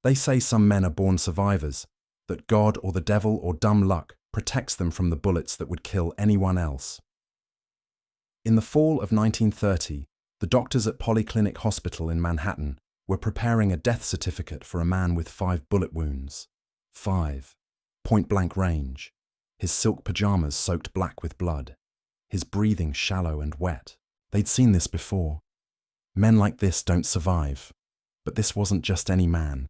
They say some men are born survivors, that God or the devil or dumb luck protects them from the bullets that would kill anyone else. In the fall of 1930, the doctors at Polyclinic Hospital in Manhattan were preparing a death certificate for a man with 5 bullet wounds. 5. Point-blank range. His silk pajamas soaked black with blood. His breathing shallow and wet. They'd seen this before. Men like this don't survive. But this wasn't just any man.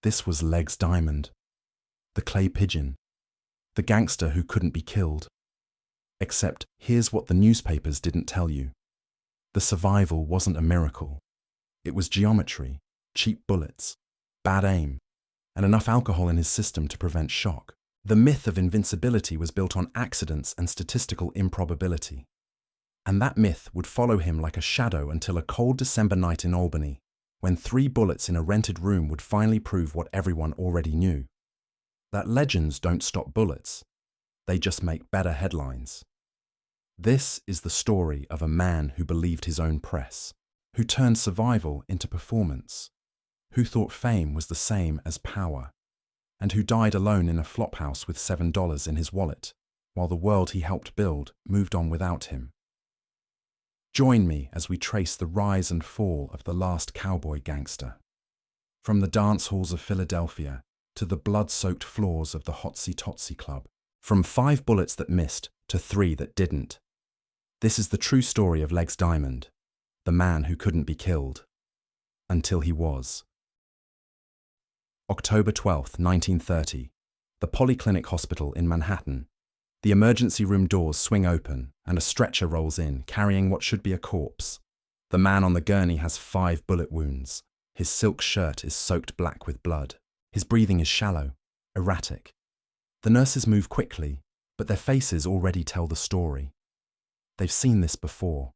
This was Legs Diamond. The clay pigeon. The gangster who couldn't be killed. Except, here's what the newspapers didn't tell you. The survival wasn't a miracle. It was geometry, cheap bullets, bad aim, and enough alcohol in his system to prevent shock. The myth of invincibility was built on accidents and statistical improbability. And that myth would follow him like a shadow until a cold December night in Albany, when 3 bullets in a rented room would finally prove what everyone already knew. That legends don't stop bullets. They just make better headlines. This is the story of a man who believed his own press, who turned survival into performance, who thought fame was the same as power, and who died alone in a flophouse with $7 in his wallet, while the world he helped build moved on without him. Join me as we trace the rise and fall of the last cowboy gangster. From the dance halls of Philadelphia to the blood-soaked floors of the Hotsy Totsy Club. From 5 bullets that missed to 3 that didn't. This is the true story of Legs Diamond, the man who couldn't be killed. Until he was. October 12, 1930. The Polyclinic Hospital in Manhattan. The emergency room doors swing open and a stretcher rolls in, carrying what should be a corpse. The man on the gurney has 5 bullet wounds. His silk shirt is soaked black with blood. His breathing is shallow, erratic. The nurses move quickly, but their faces already tell the story. They've seen this before.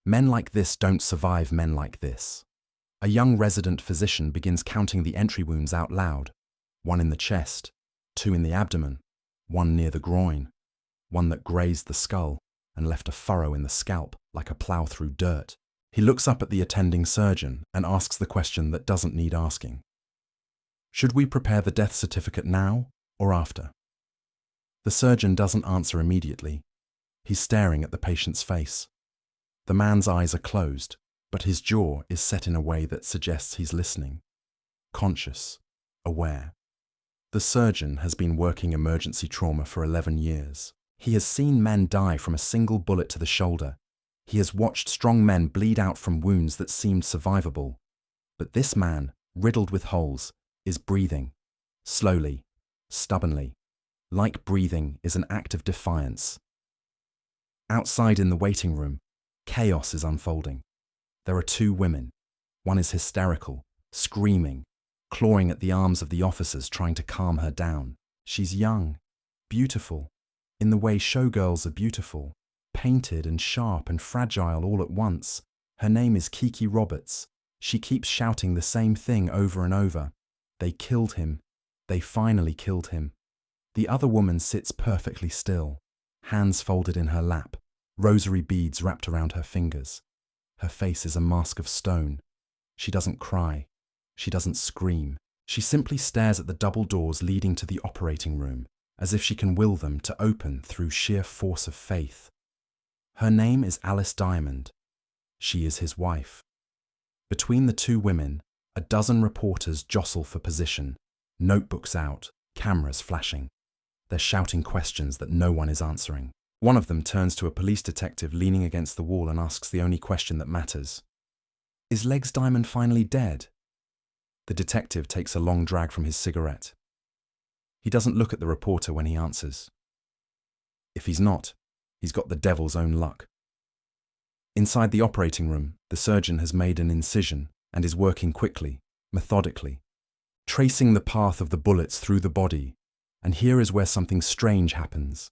Men like this don't survive men like this. A young resident physician begins counting the entry wounds out loud. 1 in the chest, 2 in the abdomen, 1 near the groin, 1 that grazed the skull and left a furrow in the scalp like a plow through dirt. He looks up at the attending surgeon and asks the question that doesn't need asking. Should we prepare the death certificate now or after? The surgeon doesn't answer immediately. He's staring at the patient's face. The man's eyes are closed, but his jaw is set in a way that suggests he's listening, conscious, aware. The surgeon has been working emergency trauma for 11 years. He has seen men die from a single bullet to the shoulder. He has watched strong men bleed out from wounds that seemed survivable. But this man, riddled with holes, is breathing, slowly, stubbornly, like breathing is an act of defiance. Outside in the waiting room, chaos is unfolding. There are 2 women. One is hysterical, screaming, clawing at the arms of the officers trying to calm her down. She's young, beautiful, in the way showgirls are beautiful, painted and sharp and fragile all at once. Her name is Kiki Roberts. She keeps shouting the same thing over and over. They killed him. They finally killed him. The other woman sits perfectly still, hands folded in her lap, rosary beads wrapped around her fingers. Her face is a mask of stone. She doesn't cry. She doesn't scream. She simply stares at the double doors leading to the operating room, as if she can will them to open through sheer force of faith. Her name is Alice Diamond. She is his wife. Between the 2 women, a dozen reporters jostle for position, notebooks out, cameras flashing. They're shouting questions that no one is answering. One of them turns to a police detective leaning against the wall and asks the only question that matters. Is Legs Diamond finally dead? The detective takes a long drag from his cigarette. He doesn't look at the reporter when he answers. If he's not, he's got the devil's own luck. Inside the operating room, the surgeon has made an incision and is working quickly, methodically, tracing the path of the bullets through the body. And here is where something strange happens.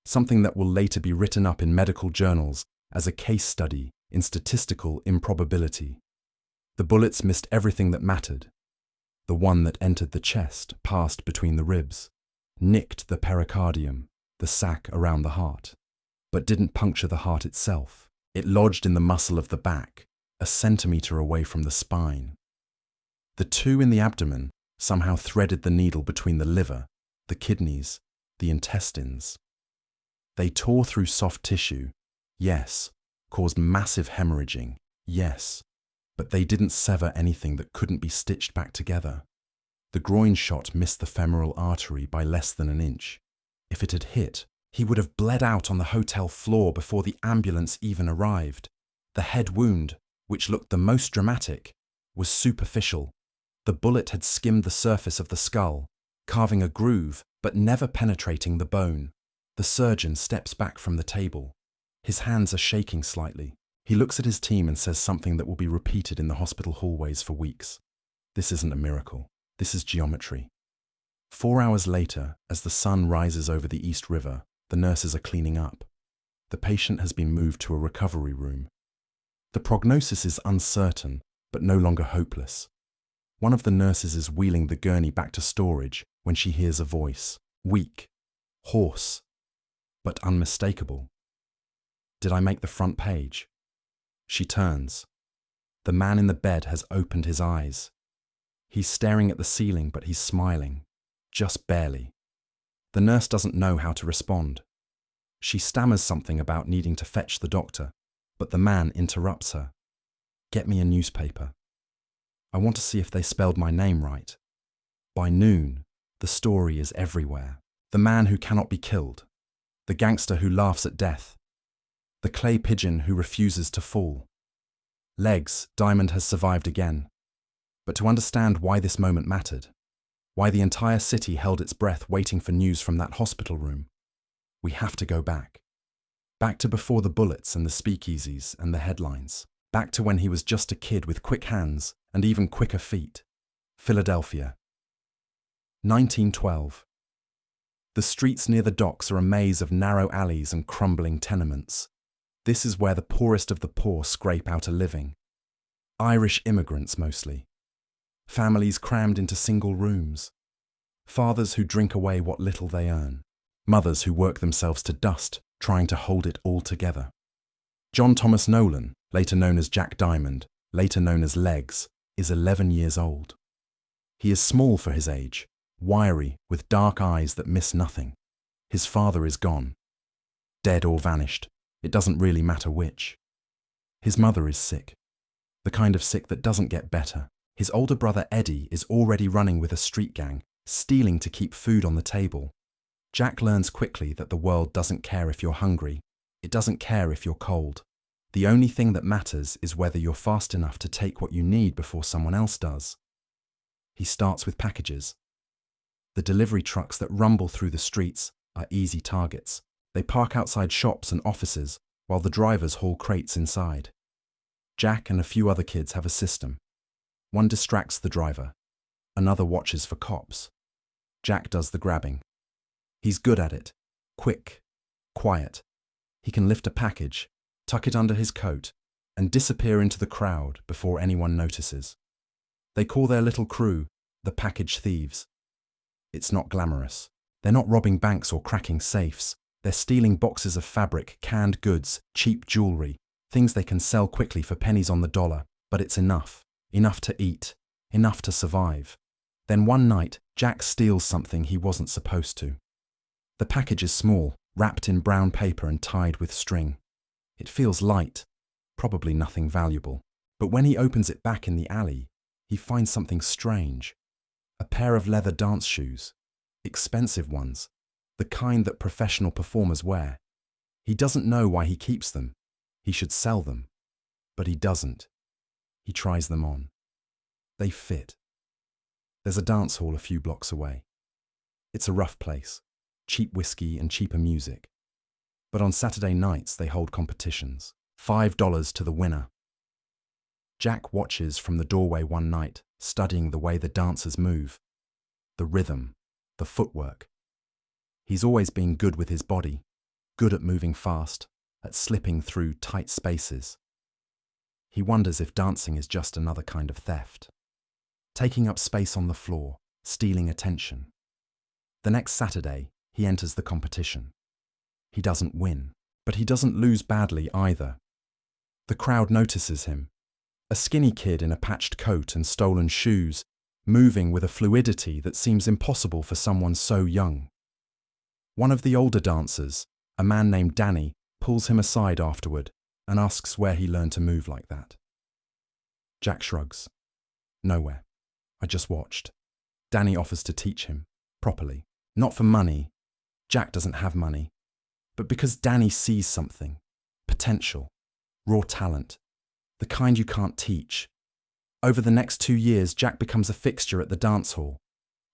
Something that will later be written up in medical journals as a case study in statistical improbability. The bullets missed everything that mattered. The one that entered the chest passed between the ribs, nicked the pericardium, the sac around the heart, but didn't puncture the heart itself. It lodged in the muscle of the back, a centimeter away from the spine. The two in the abdomen somehow threaded the needle between the liver, the kidneys, the intestines. They tore through soft tissue, yes, caused massive hemorrhaging, yes, but they didn't sever anything that couldn't be stitched back together. The groin shot missed the femoral artery by less than an inch. If it had hit, he would have bled out on the hotel floor before the ambulance even arrived. The head wound, which looked the most dramatic, was superficial. The bullet had skimmed the surface of the skull, carving a groove but never penetrating the bone. The surgeon steps back from the table. His hands are shaking slightly. He looks at his team and says something that will be repeated in the hospital hallways for weeks. This isn't a miracle. This is geometry. 4 hours later, as the sun rises over the East River, the nurses are cleaning up. The patient has been moved to a recovery room. The prognosis is uncertain, but no longer hopeless. One of the nurses is wheeling the gurney back to storage when she hears a voice, weak, hoarse, but unmistakable. Did I make the front page? She turns. The man in the bed has opened his eyes. He's staring at the ceiling, but he's smiling, just barely. The nurse doesn't know how to respond. She stammers something about needing to fetch the doctor, but the man interrupts her. Get me a newspaper. I want to see if they spelled my name right. By noon, the story is everywhere. The man who cannot be killed. The gangster who laughs at death. The clay pigeon who refuses to fall. Legs, Diamond has survived again. But to understand why this moment mattered, why the entire city held its breath waiting for news from that hospital room, we have to go back. Back to before the bullets and the speakeasies and the headlines. Back to when he was just a kid with quick hands and even quicker feet. Philadelphia. 1912. The streets near the docks are a maze of narrow alleys and crumbling tenements. This is where the poorest of the poor scrape out a living. Irish immigrants mostly. Families crammed into single rooms. Fathers who drink away what little they earn. Mothers who work themselves to dust, trying to hold it all together. John Thomas Nolan, later known as Jack Diamond, later known as Legs, is 11 years old. He is small for his age, wiry, with dark eyes that miss nothing. His father is gone. Dead or vanished, it doesn't really matter which. His mother is sick. The kind of sick that doesn't get better. His older brother Eddie is already running with a street gang, stealing to keep food on the table. Jack learns quickly that the world doesn't care if you're hungry. It doesn't care if you're cold. The only thing that matters is whether you're fast enough to take what you need before someone else does. He starts with packages. The delivery trucks that rumble through the streets are easy targets. They park outside shops and offices while the drivers haul crates inside. Jack and a few other kids have a system. One distracts the driver. Another watches for cops. Jack does the grabbing. He's good at it. Quick. Quiet. He can lift a package, tuck it under his coat, and disappear into the crowd before anyone notices. They call their little crew the package thieves. It's not glamorous. They're not robbing banks or cracking safes. They're stealing boxes of fabric, canned goods, cheap jewelry, things they can sell quickly for pennies on the dollar, but it's enough. Enough to eat, enough to survive. Then one night, Jack steals something he wasn't supposed to. The package is small, wrapped in brown paper and tied with string. It feels light, probably nothing valuable. But when he opens it back in the alley, he finds something strange. A pair of leather dance shoes, expensive ones, the kind that professional performers wear. He doesn't know why he keeps them. He should sell them. But he doesn't. He tries them on. They fit. There's a dance hall a few blocks away. It's a rough place, cheap whiskey and cheaper music. But on Saturday nights they hold competitions. $5 to the winner. Jack watches from the doorway one night, studying the way the dancers move. The rhythm, the footwork. He's always been good with his body, good at moving fast, at slipping through tight spaces. He wonders if dancing is just another kind of theft. Taking up space on the floor, stealing attention. The next Saturday, he enters the competition. He doesn't win, but he doesn't lose badly either. The crowd notices him. A skinny kid in a patched coat and stolen shoes, moving with a fluidity that seems impossible for someone so young. One of the older dancers, a man named Danny, pulls him aside afterward and asks where he learned to move like that. Jack shrugs. Nowhere. I just watched. Danny offers to teach him, properly. Not for money. Jack doesn't have money. But because Danny sees something. Potential. Raw talent. The kind you can't teach. Over the next 2 years, Jack becomes a fixture at the dance hall.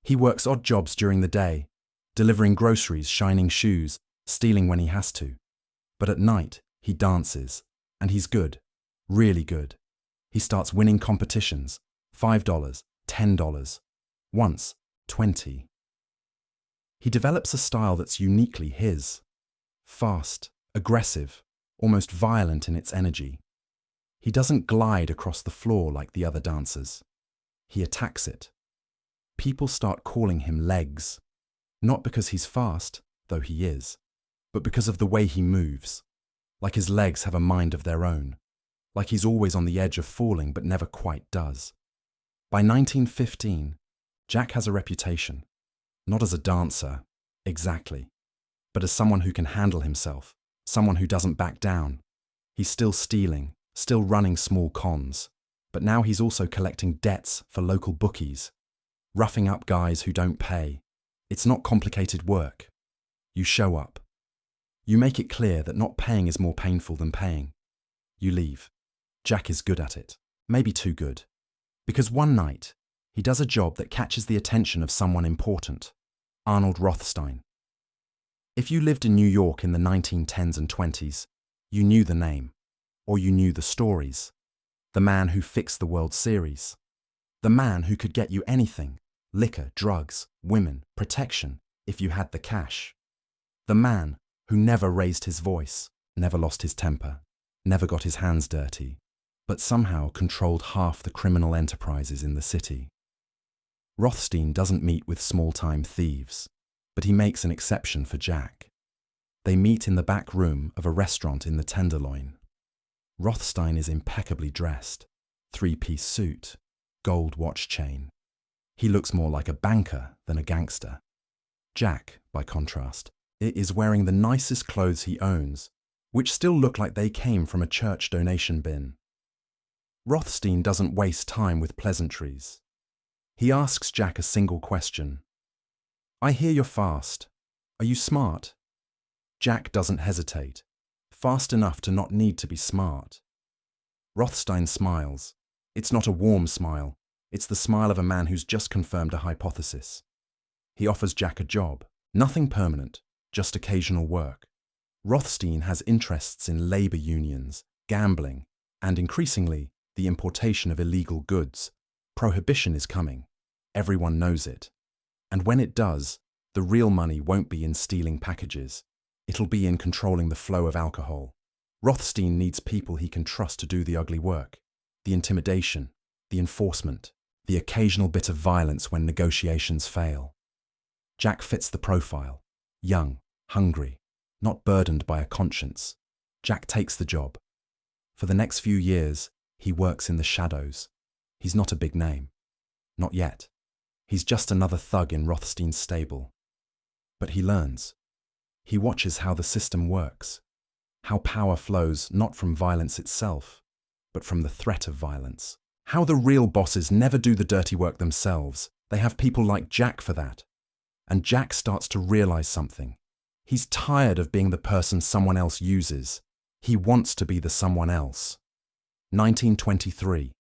He works odd jobs during the day, delivering groceries, shining shoes, stealing when he has to. But at night, he dances. And he's good. Really good. He starts winning competitions. $5, $10. Once, 20. He develops a style that's uniquely his. Fast, aggressive, almost violent in its energy. He doesn't glide across the floor like the other dancers. He attacks it. People start calling him Legs. Not because he's fast, though he is, but because of the way he moves. Like his legs have a mind of their own. Like he's always on the edge of falling but never quite does. By 1915, Jack has a reputation. Not as a dancer, exactly, but as someone who can handle himself, someone who doesn't back down. He's still stealing, still running small cons, but now he's also collecting debts for local bookies, roughing up guys who don't pay. It's not complicated work. You show up. You make it clear that not paying is more painful than paying. You leave. Jack is good at it, maybe too good. Because one night, he does a job that catches the attention of someone important, Arnold Rothstein. If you lived in New York in the 1910s and 20s, you knew the name, or you knew the stories. The man who fixed the World Series. The man who could get you anything, liquor, drugs, women, protection, if you had the cash. The man who never raised his voice, never lost his temper, never got his hands dirty, but somehow controlled half the criminal enterprises in the city. Rothstein doesn't meet with small-time thieves, but he makes an exception for Jack. They meet in the back room of a restaurant in the Tenderloin. Rothstein is impeccably dressed, 3-piece suit, gold watch chain. He looks more like a banker than a gangster. Jack, by contrast, is wearing the nicest clothes he owns, which still look like they came from a church donation bin. Rothstein doesn't waste time with pleasantries. He asks Jack a single question. I hear you're fast. Are you smart? Jack doesn't hesitate. Fast enough to not need to be smart. Rothstein smiles. It's not a warm smile. It's the smile of a man who's just confirmed a hypothesis. He offers Jack a job. Nothing permanent, just occasional work. Rothstein has interests in labor unions, gambling, and increasingly, the importation of illegal goods. Prohibition is coming. Everyone knows it. And when it does, the real money won't be in stealing packages. It'll be in controlling the flow of alcohol. Rothstein needs people he can trust to do the ugly work, the intimidation, the enforcement, the occasional bit of violence when negotiations fail. Jack fits the profile. Young, hungry, not burdened by a conscience. Jack takes the job. For the next few years, he works in the shadows. He's not a big name. Not yet. He's just another thug in Rothstein's stable. But he learns. He watches how the system works, how power flows not from violence itself, but from the threat of violence. How the real bosses never do the dirty work themselves. They have people like Jack for that. And Jack starts to realize something. He's tired of being the person someone else uses. He wants to be the someone else. 1923.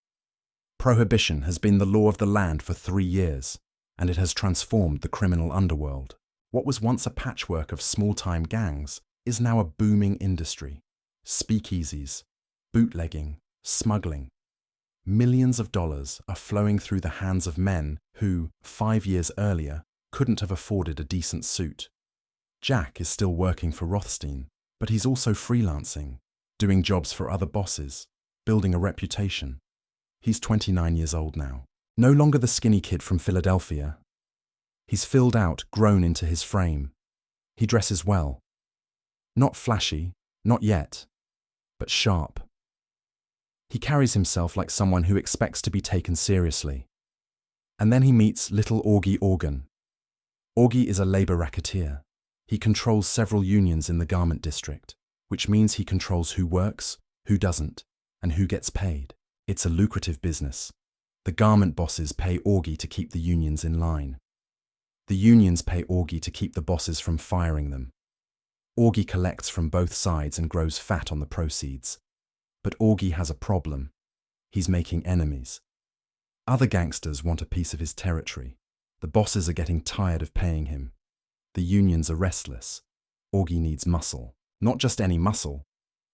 Prohibition has been the law of the land for 3 years, and it has transformed the criminal underworld. What was once a patchwork of small-time gangs is now a booming industry. Speakeasies, bootlegging, smuggling. Millions of dollars are flowing through the hands of men who, 5 years earlier, couldn't have afforded a decent suit. Jack is still working for Rothstein, but he's also freelancing, doing jobs for other bosses, building a reputation. He's 29 years old now, no longer the skinny kid from Philadelphia. He's filled out, grown into his frame. He dresses well. Not flashy, not yet, but sharp. He carries himself like someone who expects to be taken seriously. And then he meets little Augie Organ. Augie is a labor racketeer. He controls several unions in the garment district, which means he controls who works, who doesn't, and who gets paid. It's a lucrative business. The garment bosses pay Augie to keep the unions in line. The unions pay Augie to keep the bosses from firing them. Augie collects from both sides and grows fat on the proceeds. But Augie has a problem. He's making enemies. Other gangsters want a piece of his territory. The bosses are getting tired of paying him. The unions are restless. Augie needs muscle. Not just any muscle.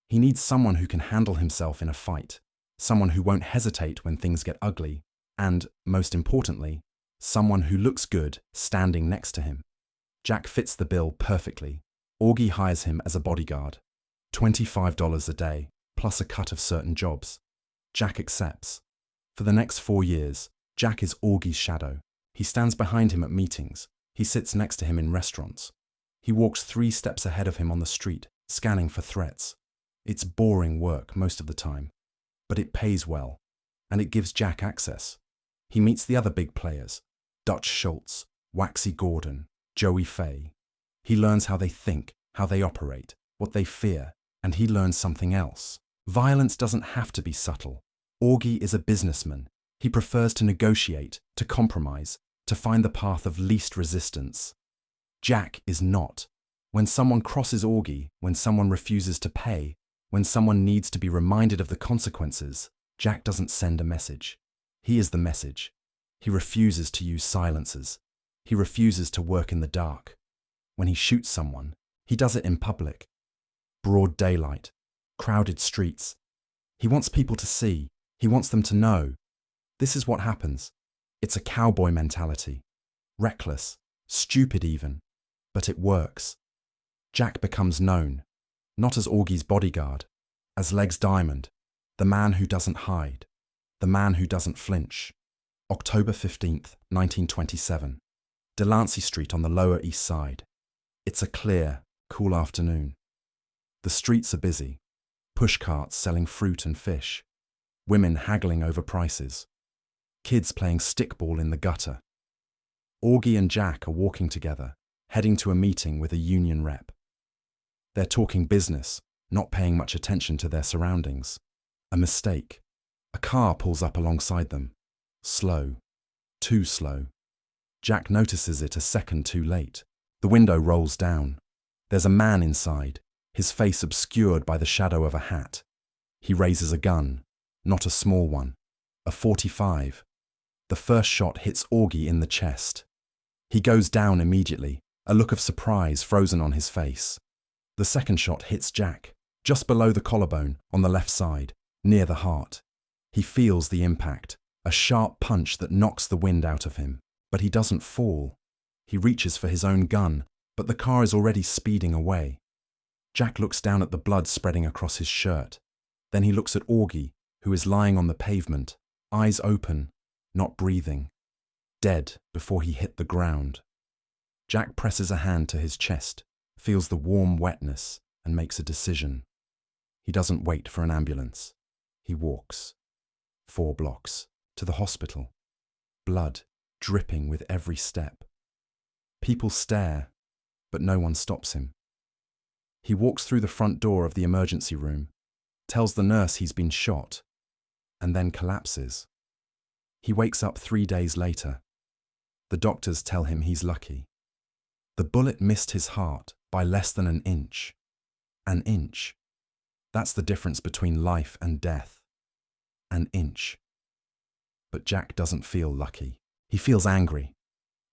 He needs someone who can handle himself in a fight. Someone who won't hesitate when things get ugly. And, most importantly, someone who looks good standing next to him. Jack fits the bill perfectly. Augie hires him as a bodyguard. $25 a day, plus a cut of certain jobs. Jack accepts. For the next 4 years, Jack is Augie's shadow. He stands behind him at meetings. He sits next to him in restaurants. He walks 3 steps ahead of him on the street, scanning for threats. It's boring work most of the time, but it pays well, and it gives Jack access. He meets the other big players, Dutch Schultz, Waxy Gordon, Joey Fay. He learns how they think, how they operate, what they fear, and he learns something else. Violence doesn't have to be subtle. Augie is a businessman. He prefers to negotiate, to compromise, to find the path of least resistance. Jack is not. When someone crosses Augie, when someone refuses to pay, when someone needs to be reminded of the consequences, Jack doesn't send a message. He is the message. He refuses to use silencers. He refuses to work in the dark. When he shoots someone, he does it in public. Broad daylight, crowded streets. He wants people to see. He wants them to know. This is what happens. It's a cowboy mentality. Reckless, stupid even, but it works. Jack becomes known, not as Augie's bodyguard, as Legs Diamond, the man who doesn't hide, the man who doesn't flinch. October 15th, 1927. Delancey Street on the Lower East Side. It's a clear, cool afternoon. The streets are busy. Pushcarts selling fruit and fish. Women haggling over prices. Kids playing stickball in the gutter. Augie and Jack are walking together, heading to a meeting with a union rep. They're talking business, not paying much attention to their surroundings. A mistake. A car pulls up alongside them. Slow. Too slow. Jack notices it a second too late. The window rolls down. There's a man inside, his face obscured by the shadow of a hat. He raises a gun, not a small one, a .45. The first shot hits Augie in the chest. He goes down immediately, a look of surprise frozen on his face. The second shot hits Jack, just below the collarbone, on the left side, near the heart. He feels the impact, a sharp punch that knocks the wind out of him. But he doesn't fall. He reaches for his own gun, but the car is already speeding away. Jack looks down at the blood spreading across his shirt. Then he looks at Augie, who is lying on the pavement, eyes open, not breathing, dead before he hit the ground. Jack presses a hand to his chest, feels the warm wetness, and makes a decision. He doesn't wait for an ambulance. He walks. 4 blocks, to the hospital. Blood dripping with every step. People stare, but no one stops him. He walks through the front door of the emergency room, tells the nurse he's been shot, and then collapses. He wakes up 3 days later. The doctors tell him he's lucky. The bullet missed his heart by less than an inch. An inch. That's the difference between life and death. An inch. But Jack doesn't feel lucky. He feels angry.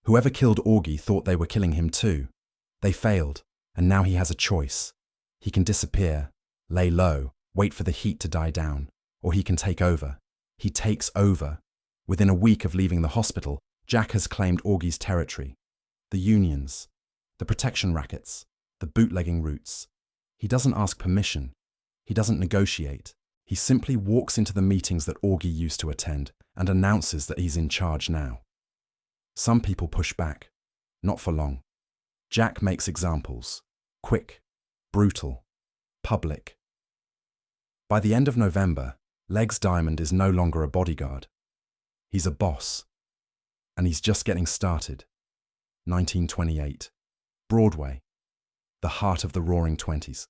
Whoever killed Augie thought they were killing him too. They failed, and now he has a choice. He can disappear, lay low, wait for the heat to die down, or he can take over. He takes over. Within a week of leaving the hospital, Jack has claimed Augie's territory. The unions, the protection rackets, the bootlegging routes. He doesn't ask permission. He doesn't negotiate. He simply walks into the meetings that Augie used to attend and announces that he's in charge now. Some people push back. Not for long. Jack makes examples. Quick, brutal, public. By the end of November, Legs Diamond is no longer a bodyguard. He's a boss. And he's just getting started. 1928. Broadway. The heart of the Roaring Twenties.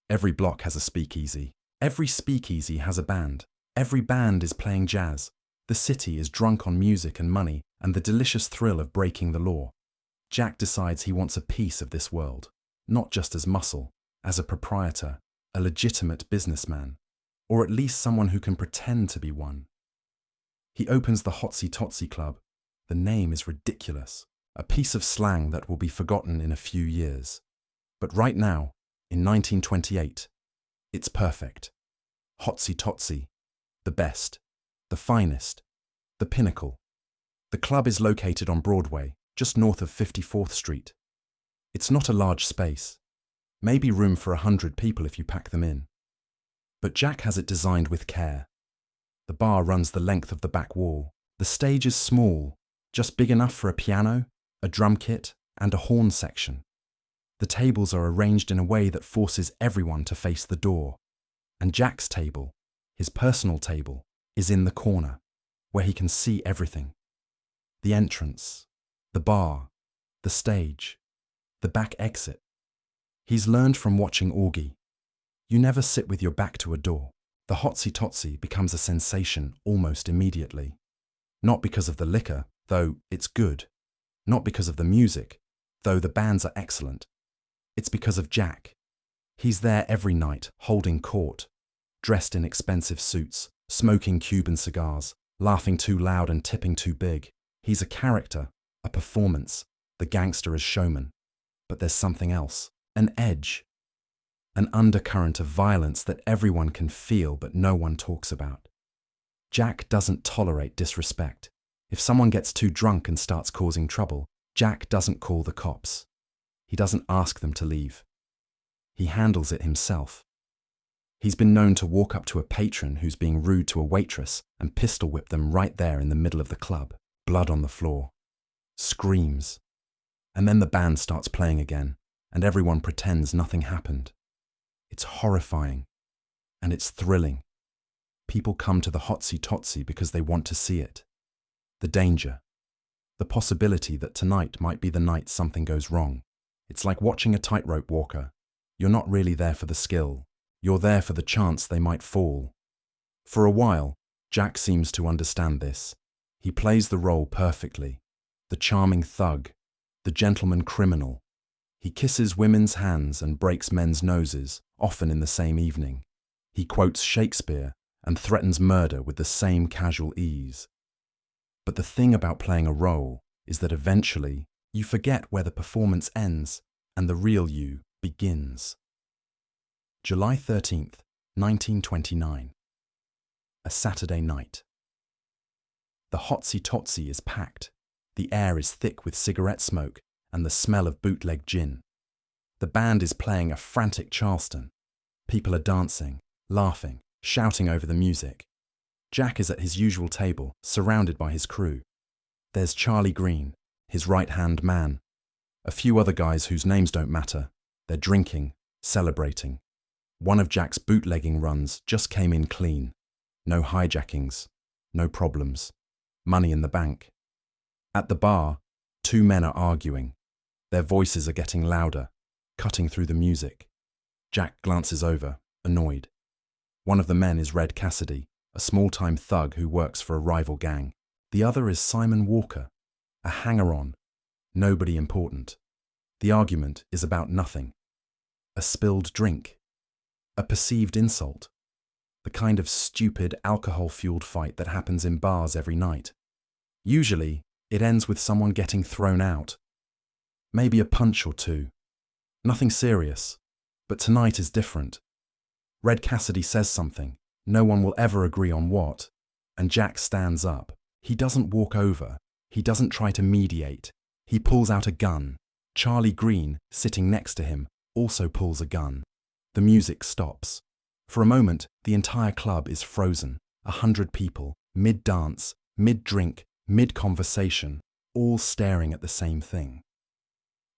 Every block has a speakeasy. Every speakeasy has a band. Every band is playing jazz. The city is drunk on music and money and the delicious thrill of breaking the law. Jack decides he wants a piece of this world, not just as muscle, as a proprietor, a legitimate businessman, or at least someone who can pretend to be one. He opens the Hotsy Totsy Club. The name is ridiculous, a piece of slang that will be forgotten in a few years. But right now, in 1928, it's perfect. Hotsy Totsy, the best, the finest, the pinnacle. The club is located on Broadway, just north of 54th Street. It's not a large space, maybe room for 100 people if you pack them in. But Jack has it designed with care. The bar runs the length of the back wall. The stage is small, just big enough for a piano, a drum kit, and a horn section. The tables are arranged in a way that forces everyone to face the door. And Jack's table, his personal table, is in the corner, where he can see everything. The entrance, the bar, the stage, the back exit. He's learned from watching Augie. You never sit with your back to a door. The Hotsy Totsy becomes a sensation almost immediately. Not because of the liquor, though it's good. Not because of the music, though the bands are excellent. It's because of Jack. He's there every night, holding court, dressed in expensive suits, smoking Cuban cigars, laughing too loud and tipping too big. He's a character, a performance, the gangster as showman. But there's something else, an edge, an undercurrent of violence that everyone can feel but no one talks about. Jack doesn't tolerate disrespect. If someone gets too drunk and starts causing trouble, Jack doesn't call the cops. He doesn't ask them to leave. He handles it himself. He's been known to walk up to a patron who's being rude to a waitress and pistol whip them right there in the middle of the club, blood on the floor. Screams. And then the band starts playing again, and everyone pretends nothing happened. It's horrifying, and it's thrilling. People come to the Hotsy Totsy because they want to see it. The danger, the possibility that tonight might be the night something goes wrong. It's like watching a tightrope walker. You're not really there for the skill. You're there for the chance they might fall. For a while, Jack seems to understand this. He plays the role perfectly. The charming thug, the gentleman criminal. He kisses women's hands and breaks men's noses, often in the same evening. He quotes Shakespeare and threatens murder with the same casual ease. But the thing about playing a role is that eventually you forget where the performance ends and the real you begins. July 13th, 1929. A Saturday night. The Hotsy Totsy is packed. The air is thick with cigarette smoke and the smell of bootleg gin. The band is playing a frantic Charleston. People are dancing, laughing, shouting over the music. Jack is at his usual table, surrounded by his crew. There's Charlie Green, his right-hand man. A few other guys whose names don't matter. They're drinking, celebrating. One of Jack's bootlegging runs just came in clean. No hijackings, no problems. Money in the bank. At the bar, two men are arguing. Their voices are getting louder, cutting through the music. Jack glances over, annoyed. One of the men is Red Cassidy, a small-time thug who works for a rival gang. The other is Simon Walker, a hanger-on, nobody important. The argument is about nothing. A spilled drink. A perceived insult. The kind of stupid, alcohol-fueled fight that happens in bars every night. Usually, it ends with someone getting thrown out. Maybe a punch or two. Nothing serious, but tonight is different. Red Cassidy says something. No one will ever agree on what, and Jack stands up. He doesn't walk over. He doesn't try to mediate. He pulls out a gun. Charlie Green, sitting next to him, also pulls a gun. The music stops. For a moment, the entire club is frozen. 100 people, mid-dance, mid-drink, mid-conversation, all staring at the same thing.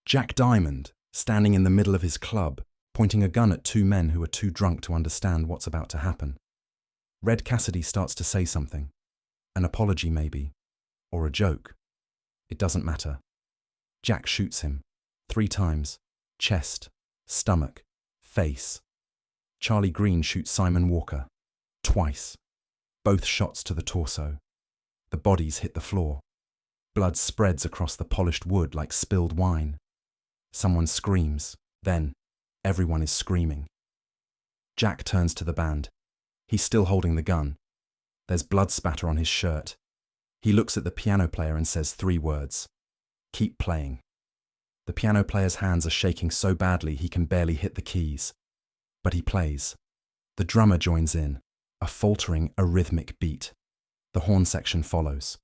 Jack Diamond, standing in the middle of his club, pointing a gun at two men who are too drunk to understand what's about to happen. Red Cassidy starts to say something. An apology maybe. Or a joke. It doesn't matter. Jack shoots him. 3 times. Chest, stomach, face. Charlie Green shoots Simon Walker. Twice. Both shots to the torso. The bodies hit the floor. Blood spreads across the polished wood like spilled wine. Someone screams. Then, everyone is screaming. Jack turns to the band. He's still holding the gun. There's blood spatter on his shirt. He looks at the piano player and says 3 words. Keep playing. The piano player's hands are shaking so badly he can barely hit the keys. But he plays. The drummer joins in, a faltering, arrhythmic beat. The horn section follows.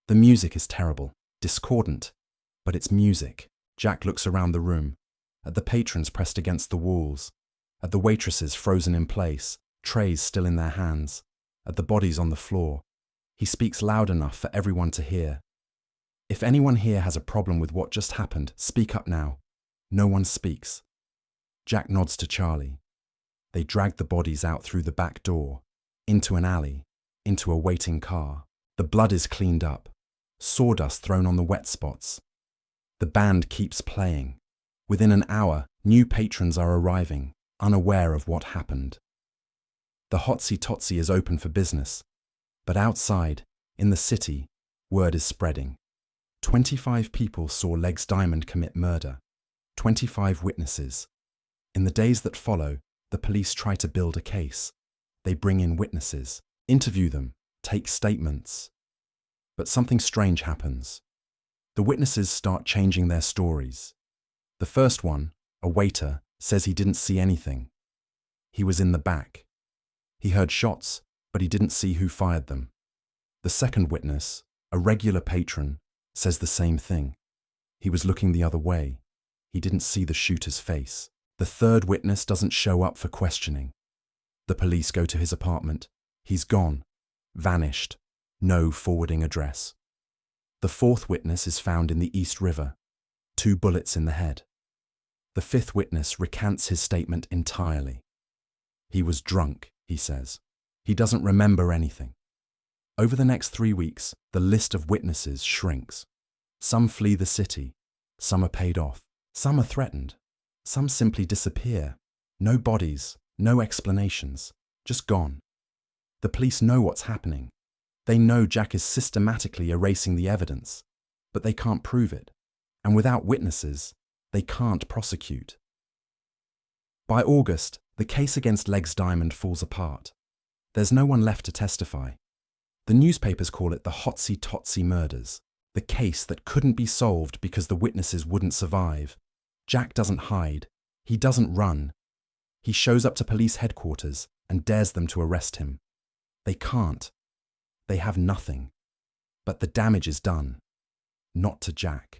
The music is terrible, discordant, but it's music. Jack looks around the room, at the patrons pressed against the walls, at the waitresses frozen in place, trays still in their hands, at the bodies on the floor. He speaks loud enough for everyone to hear. If anyone here has a problem with what just happened, speak up now. No one speaks. Jack nods to Charlie. They drag the bodies out through the back door, into an alley, into a waiting car. The blood is cleaned up, sawdust thrown on the wet spots. The band keeps playing. Within an hour, new patrons are arriving, unaware of what happened. The Hotsy Totsy is open for business, but outside, in the city, word is spreading. 25 people saw Legs Diamond commit murder. 25 witnesses. In the days that follow, the police try to build a case. They bring in witnesses, interview them, take statements. But something strange happens. The witnesses start changing their stories. The first one, a waiter, says he didn't see anything. He was in the back. He heard shots, but he didn't see who fired them. The second witness, a regular patron, says the same thing. He was looking the other way. He didn't see the shooter's face. The third witness doesn't show up for questioning. The police go to his apartment. He's gone. Vanished. No forwarding address. The fourth witness is found in the East River. 2 bullets in the head. The fifth witness recants his statement entirely. He was drunk, he says. He doesn't remember anything. Over the next 3 weeks, the list of witnesses shrinks. Some flee the city. Some are paid off. Some are threatened. Some simply disappear. No bodies, no explanations, just gone. The police know what's happening. They know Jack is systematically erasing the evidence, but they can't prove it. And without witnesses, they can't prosecute. By August, the case against Legs Diamond falls apart. There's no one left to testify. The newspapers call it the Hotsy Totsy murders, the case that couldn't be solved because the witnesses wouldn't survive. Jack doesn't hide. He doesn't run. He shows up to police headquarters and dares them to arrest him. They can't. They have nothing. But the damage is done. Not to Jack.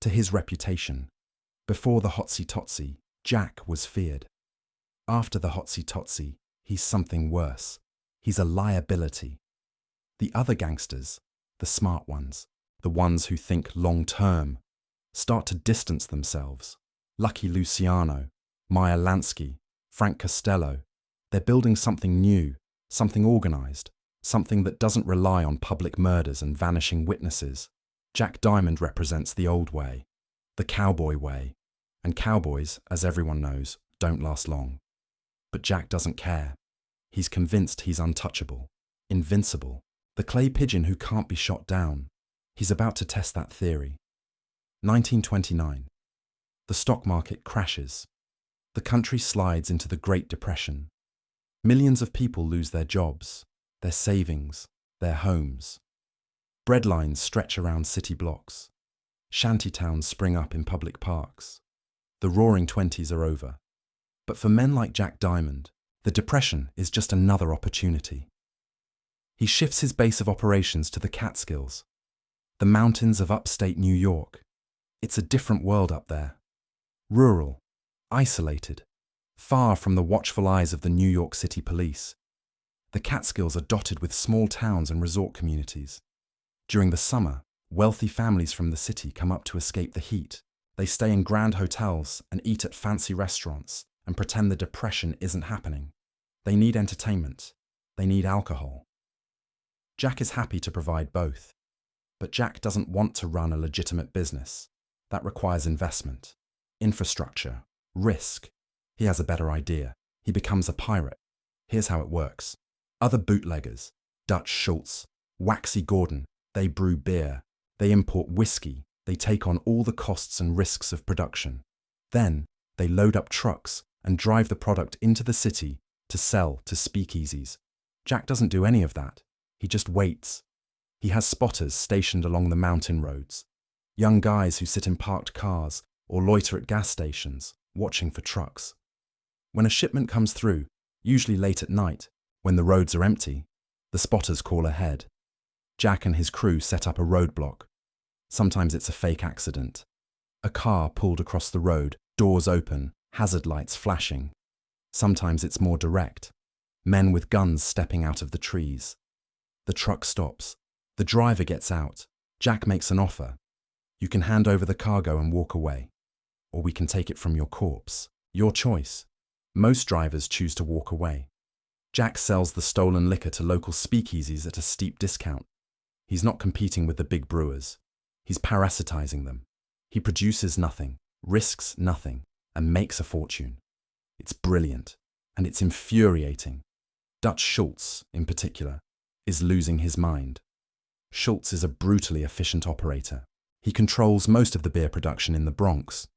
To his reputation. Before the Hotsy Totsy, Jack was feared. After the Hotsy Totsy, he's something worse. He's a liability. The other gangsters, the smart ones, the ones who think long-term, start to distance themselves. Lucky Luciano, Meyer Lansky, Frank Costello, they're building something new, something organized, something that doesn't rely on public murders and vanishing witnesses. Jack Diamond represents the old way, the cowboy way, and cowboys, as everyone knows, don't last long. But Jack doesn't care. He's convinced he's untouchable, invincible, the clay pigeon who can't be shot down. He's about to test that theory. 1929. The stock market crashes. The country slides into the Great Depression. Millions of people lose their jobs, their savings, their homes. Bread lines stretch around city blocks. Shantytowns spring up in public parks. The Roaring Twenties are over. But for men like Jack Diamond, the Depression is just another opportunity. He shifts his base of operations to the Catskills, the mountains of upstate New York. It's a different world up there. Rural, isolated, far from the watchful eyes of the New York City police. The Catskills are dotted with small towns and resort communities. During the summer, wealthy families from the city come up to escape the heat. They stay in grand hotels and eat at fancy restaurants and pretend the Depression isn't happening. They need entertainment. They need alcohol. Jack is happy to provide both. But Jack doesn't want to run a legitimate business. That requires investment, infrastructure, risk. He has a better idea. He becomes a pirate. Here's how it works. Other bootleggers, Dutch Schultz, Waxy Gordon, they brew beer. They import whiskey. They take on all the costs and risks of production. Then, they load up trucks and drive the product into the city to sell to speakeasies. Jack doesn't do any of that. He just waits. He has spotters stationed along the mountain roads, young guys who sit in parked cars or loiter at gas stations, watching for trucks. When a shipment comes through, usually late at night, when the roads are empty, the spotters call ahead. Jack and his crew set up a roadblock. Sometimes it's a fake accident. A car pulled across the road, doors open, hazard lights flashing. Sometimes it's more direct. Men with guns stepping out of the trees. The truck stops. The driver gets out. Jack makes an offer. You can hand over the cargo and walk away. Or we can take it from your corpse. Your choice. Most drivers choose to walk away. Jack sells the stolen liquor to local speakeasies at a steep discount. He's not competing with the big brewers. He's parasitizing them. He produces nothing, risks nothing, and makes a fortune. It's brilliant, and it's infuriating. Dutch Schultz, in particular, is losing his mind. Schultz is a brutally efficient operator. He controls most of the beer production in the Bronx.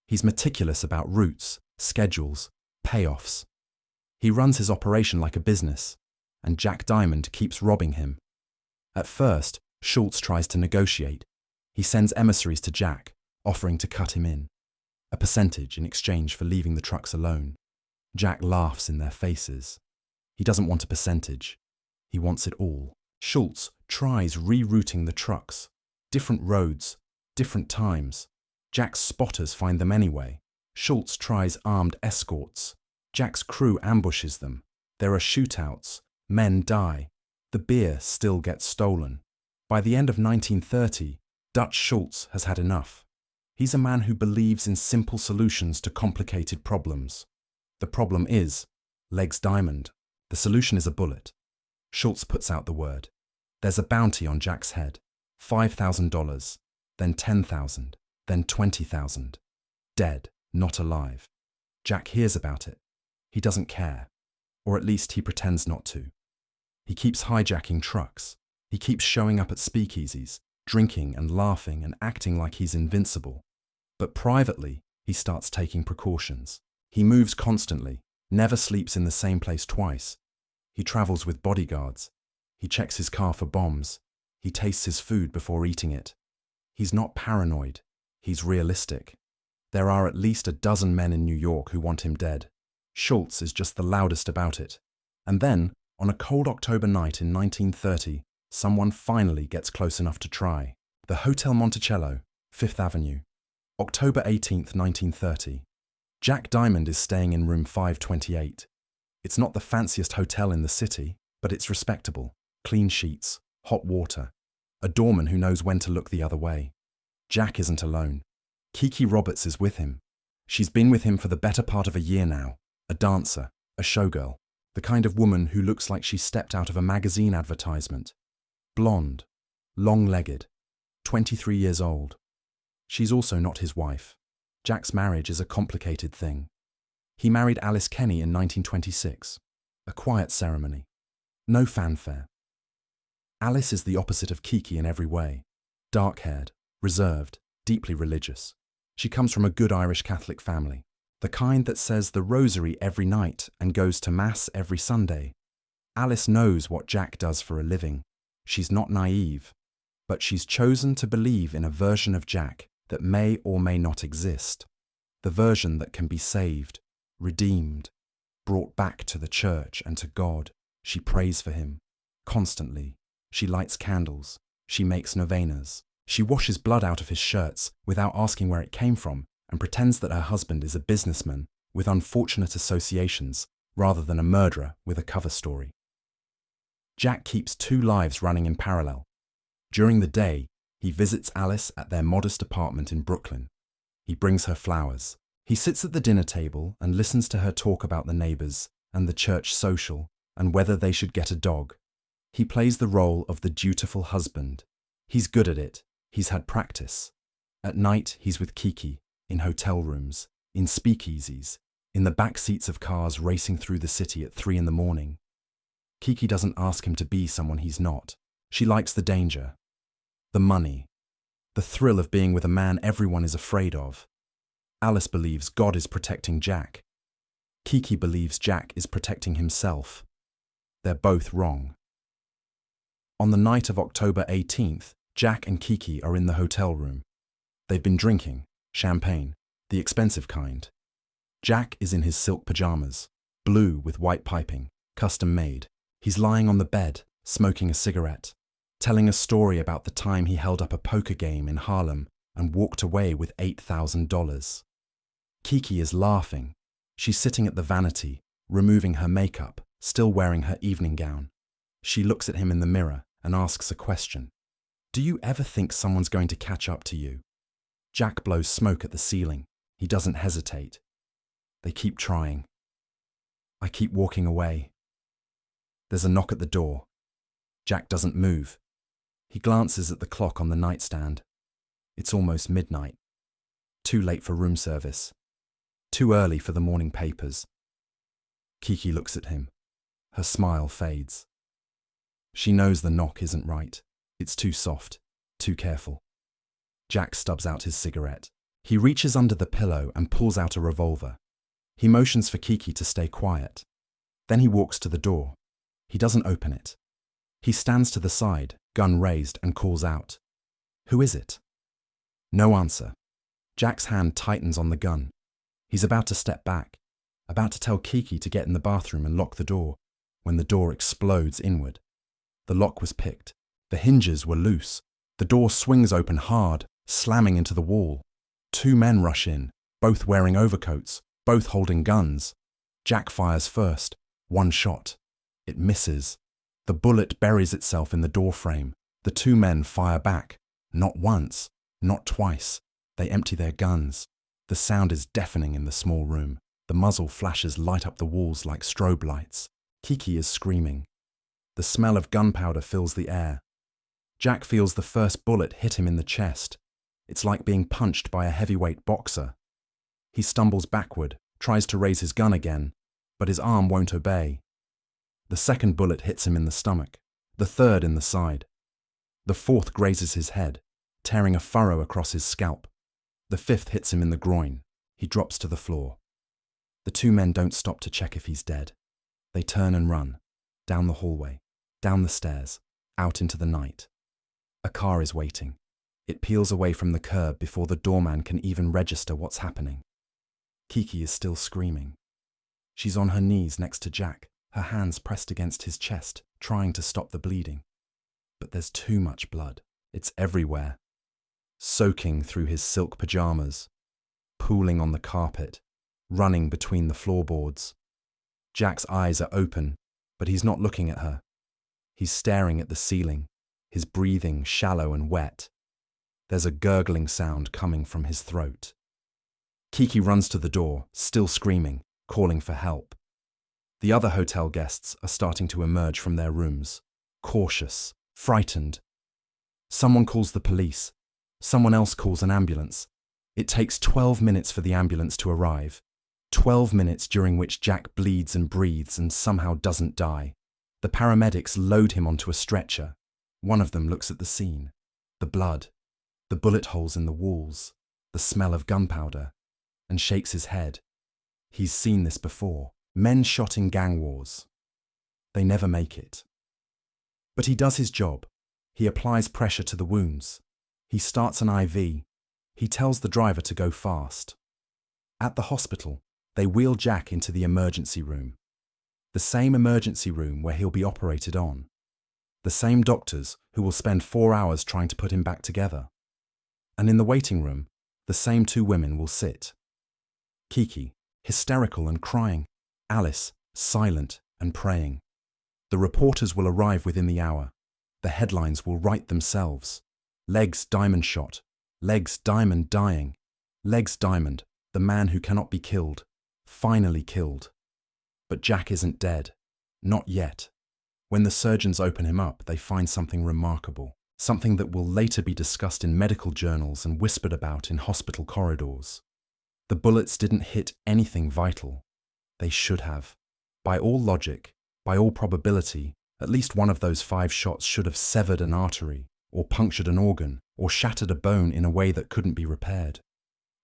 He's meticulous about routes, schedules, payoffs. He runs his operation like a business, and Jack Diamond keeps robbing him. At first, Schultz tries to negotiate. He sends emissaries to Jack, offering to cut him in. A percentage in exchange for leaving the trucks alone. Jack laughs in their faces. He doesn't want a percentage. He wants it all. Schultz tries rerouting the trucks. Different roads, different times. Jack's spotters find them anyway. Schultz tries armed escorts. Jack's crew ambushes them. There are shootouts. Men die. The beer still gets stolen. By the end of 1930, Dutch Schultz has had enough. He's a man who believes in simple solutions to complicated problems. The problem is, Legs Diamond. The solution is a bullet. Schultz puts out the word. There's a bounty on Jack's head. $5,000, then $10,000, then $20,000. Dead, not alive. Jack hears about it. He doesn't care. Or at least he pretends not to. He keeps hijacking trucks. He keeps showing up at speakeasies, drinking and laughing and acting like he's invincible. But privately, he starts taking precautions. He moves constantly, never sleeps in the same place twice. He travels with bodyguards. He checks his car for bombs. He tastes his food before eating it. He's not paranoid. He's realistic. There are at least a dozen men in New York who want him dead. Schultz is just the loudest about it. And then, on a cold October night in 1930, someone finally gets close enough to try. The Hotel Monticello, 5th Avenue. October 18th, 1930. Jack Diamond is staying in room 528. It's not the fanciest hotel in the city, but it's respectable. Clean sheets, hot water, a doorman who knows when to look the other way. Jack isn't alone. Kiki Roberts is with him. She's been with him for the better part of a year now. A dancer, a showgirl, the kind of woman who looks like she stepped out of a magazine advertisement. Blonde, long-legged, 23 years old. She's also not his wife. Jack's marriage is a complicated thing. He married Alice Kenny in 1926. A quiet ceremony. No fanfare. Alice is the opposite of Kiki in every way. Dark-haired, reserved, deeply religious. She comes from a good Irish Catholic family. The kind that says the rosary every night and goes to Mass every Sunday. Alice knows what Jack does for a living. She's not naive, but she's chosen to believe in a version of Jack that may or may not exist. The version that can be saved, redeemed, brought back to the church and to God. She prays for him, constantly. She lights candles. She makes novenas. She washes blood out of his shirts without asking where it came from and pretends that her husband is a businessman with unfortunate associations rather than a murderer with a cover story. Jack keeps two lives running in parallel. During the day, he visits Alice at their modest apartment in Brooklyn. He brings her flowers. He sits at the dinner table and listens to her talk about the neighbors and the church social and whether they should get a dog. He plays the role of the dutiful husband. He's good at it. He's had practice. At night, he's with Kiki, in hotel rooms, in speakeasies, in the back seats of cars racing through the city at 3 in the morning. Kiki doesn't ask him to be someone he's not. She likes the danger, the money, the thrill of being with a man everyone is afraid of. Alice believes God is protecting Jack. Kiki believes Jack is protecting himself. They're both wrong. On the night of October 18th, Jack and Kiki are in the hotel room. They've been drinking champagne, the expensive kind. Jack is in his silk pajamas, blue with white piping, custom made. He's lying on the bed, smoking a cigarette, telling a story about the time he held up a poker game in Harlem and walked away with $8,000. Kiki is laughing. She's sitting at the vanity, removing her makeup, still wearing her evening gown. She looks at him in the mirror and asks a question. Do you ever think someone's going to catch up to you? Jack blows smoke at the ceiling. He doesn't hesitate. They keep trying. I keep walking away. There's a knock at the door. Jack doesn't move. He glances at the clock on the nightstand. It's almost midnight. Too late for room service. Too early for the morning papers. Kiki looks at him. Her smile fades. She knows the knock isn't right. It's too soft, too careful. Jack stubs out his cigarette. He reaches under the pillow and pulls out a revolver. He motions for Kiki to stay quiet. Then he walks to the door. He doesn't open it. He stands to the side, gun raised, and calls out. Who is it? No answer. Jack's hand tightens on the gun. He's about to step back, about to tell Kiki to get in the bathroom and lock the door, when the door explodes inward. The lock was picked. The hinges were loose. The door swings open hard, slamming into the wall. 2 men rush in, both wearing overcoats, both holding guns. Jack fires first. 1 shot. It misses. The bullet buries itself in the doorframe. The 2 men fire back. Not once, not twice. They empty their guns. The sound is deafening in the small room. The muzzle flashes light up the walls like strobe lights. Kiki is screaming. The smell of gunpowder fills the air. Jack feels the first bullet hit him in the chest. It's like being punched by a heavyweight boxer. He stumbles backward, tries to raise his gun again, but his arm won't obey. The second bullet hits him in the stomach, the third in the side. The fourth grazes his head, tearing a furrow across his scalp. The fifth hits him in the groin. He drops to the floor. The 2 men don't stop to check if he's dead. They turn and run, down the hallway, down the stairs, out into the night. A car is waiting. It peels away from the curb before the doorman can even register what's happening. Kiki is still screaming. She's on her knees next to Jack, her hands pressed against his chest, trying to stop the bleeding. But there's too much blood. It's everywhere. Soaking through his silk pajamas, pooling on the carpet, running between the floorboards. Jack's eyes are open, but he's not looking at her. He's staring at the ceiling, his breathing shallow and wet. There's a gurgling sound coming from his throat. Kiki runs to the door, still screaming, calling for help. The other hotel guests are starting to emerge from their rooms, cautious, frightened. Someone calls the police. Someone else calls an ambulance. It takes 12 minutes for the ambulance to arrive. 12 minutes during which Jack bleeds and breathes and somehow doesn't die. The paramedics load him onto a stretcher. One of them looks at the scene. The blood, the bullet holes in the walls, the smell of gunpowder, and shakes his head. He's seen this before. Men shot in gang wars. They never make it. But he does his job. He applies pressure to the wounds. He starts an IV. He tells the driver to go fast. At the hospital, they wheel Jack into the emergency room. The same emergency room where he'll be operated on. The same doctors who will spend 4 hours trying to put him back together. And in the waiting room, the same 2 women will sit. Kiki, hysterical and crying. Alice, silent and praying. The reporters will arrive within the hour. The headlines will write themselves. Legs Diamond shot. Legs Diamond dying. Legs Diamond, the man who cannot be killed. Finally killed. But Jack isn't dead. Not yet. When the surgeons open him up, they find something remarkable, something that will later be discussed in medical journals and whispered about in hospital corridors. The bullets didn't hit anything vital. They should have. By all logic, by all probability, at least one of those 5 shots should have severed an artery, or punctured an organ, or shattered a bone in a way that couldn't be repaired.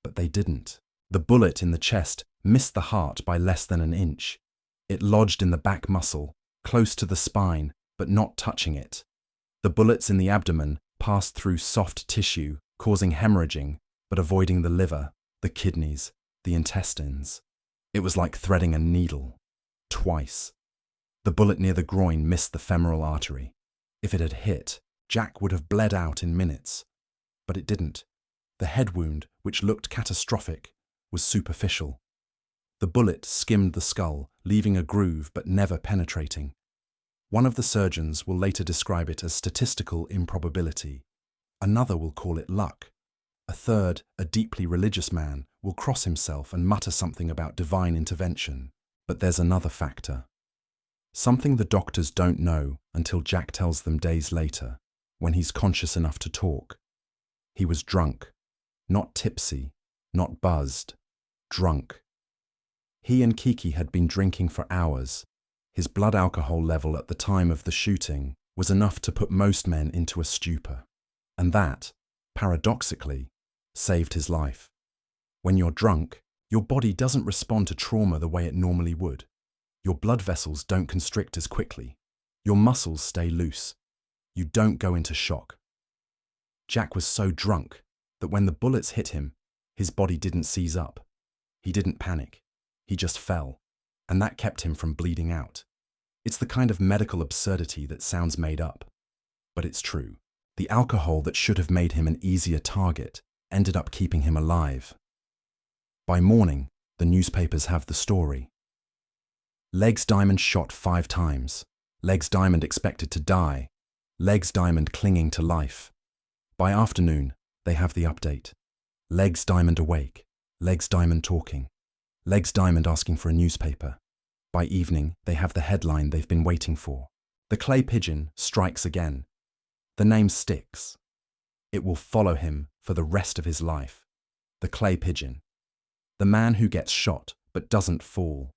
But they didn't. The bullet in the chest missed the heart by less than an inch. It lodged in the back muscle, close to the spine, but not touching it. The bullets in the abdomen passed through soft tissue, causing hemorrhaging, but avoiding the liver, the kidneys, the intestines. It was like threading a needle. Twice. The bullet near the groin missed the femoral artery. If it had hit, Jack would have bled out in minutes. But it didn't. The head wound, which looked catastrophic, was superficial. The bullet skimmed the skull, leaving a groove but never penetrating. One of the surgeons will later describe it as statistical improbability. Another will call it luck. A third, a deeply religious man, will cross himself and mutter something about divine intervention. But there's another factor. Something the doctors don't know until Jack tells them days later, when he's conscious enough to talk. He was drunk. Not tipsy, not buzzed. Drunk. He and Kiki had been drinking for hours. His blood alcohol level at the time of the shooting was enough to put most men into a stupor. And that, paradoxically, saved his life. When you're drunk, your body doesn't respond to trauma the way it normally would. Your blood vessels don't constrict as quickly. Your muscles stay loose. You don't go into shock. Jack was so drunk that when the bullets hit him, his body didn't seize up. He didn't panic. He just fell, and that kept him from bleeding out. It's the kind of medical absurdity that sounds made up. But it's true. The alcohol that should have made him an easier target ended up keeping him alive. By morning, the newspapers have the story. Legs Diamond shot 5 times. Legs Diamond expected to die. Legs Diamond clinging to life. By afternoon, they have the update. Legs Diamond awake. Legs Diamond talking. Legs Diamond asking for a newspaper. By evening, they have the headline they've been waiting for. The clay pigeon strikes again. The name sticks. It will follow him for the rest of his life. The clay pigeon. The man who gets shot but doesn't fall.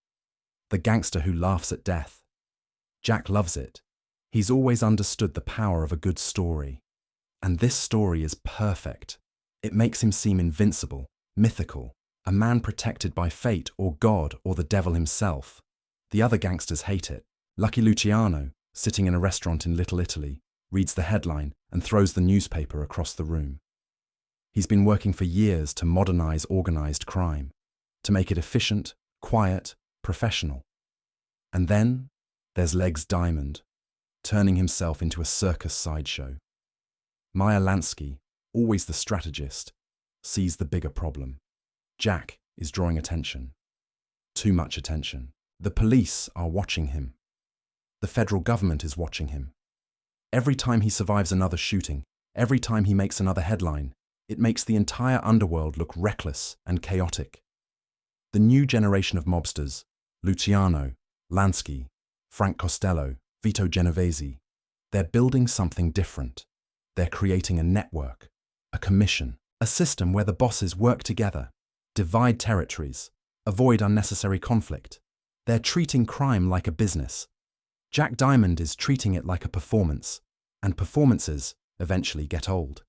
The gangster who laughs at death. Jack loves it. He's always understood the power of a good story. And this story is perfect. It makes him seem invincible, mythical, a man protected by fate or God or the devil himself. The other gangsters hate it. Lucky Luciano, sitting in a restaurant in Little Italy, reads the headline and throws the newspaper across the room. He's been working for years to modernize organized crime, to make it efficient, quiet, professional. And then there's Legs Diamond, turning himself into a circus sideshow. Meyer Lansky, always the strategist, sees the bigger problem. Jack is drawing attention. Too much attention. The police are watching him. The federal government is watching him. Every time he survives another shooting, every time he makes another headline, it makes the entire underworld look reckless and chaotic. The new generation of mobsters, Luciano, Lansky, Frank Costello, Vito Genovese, they're building something different. They're creating a network, a commission, a system where the bosses work together, divide territories, avoid unnecessary conflict. They're treating crime like a business. Jack Diamond is treating it like a performance, and performances eventually get old.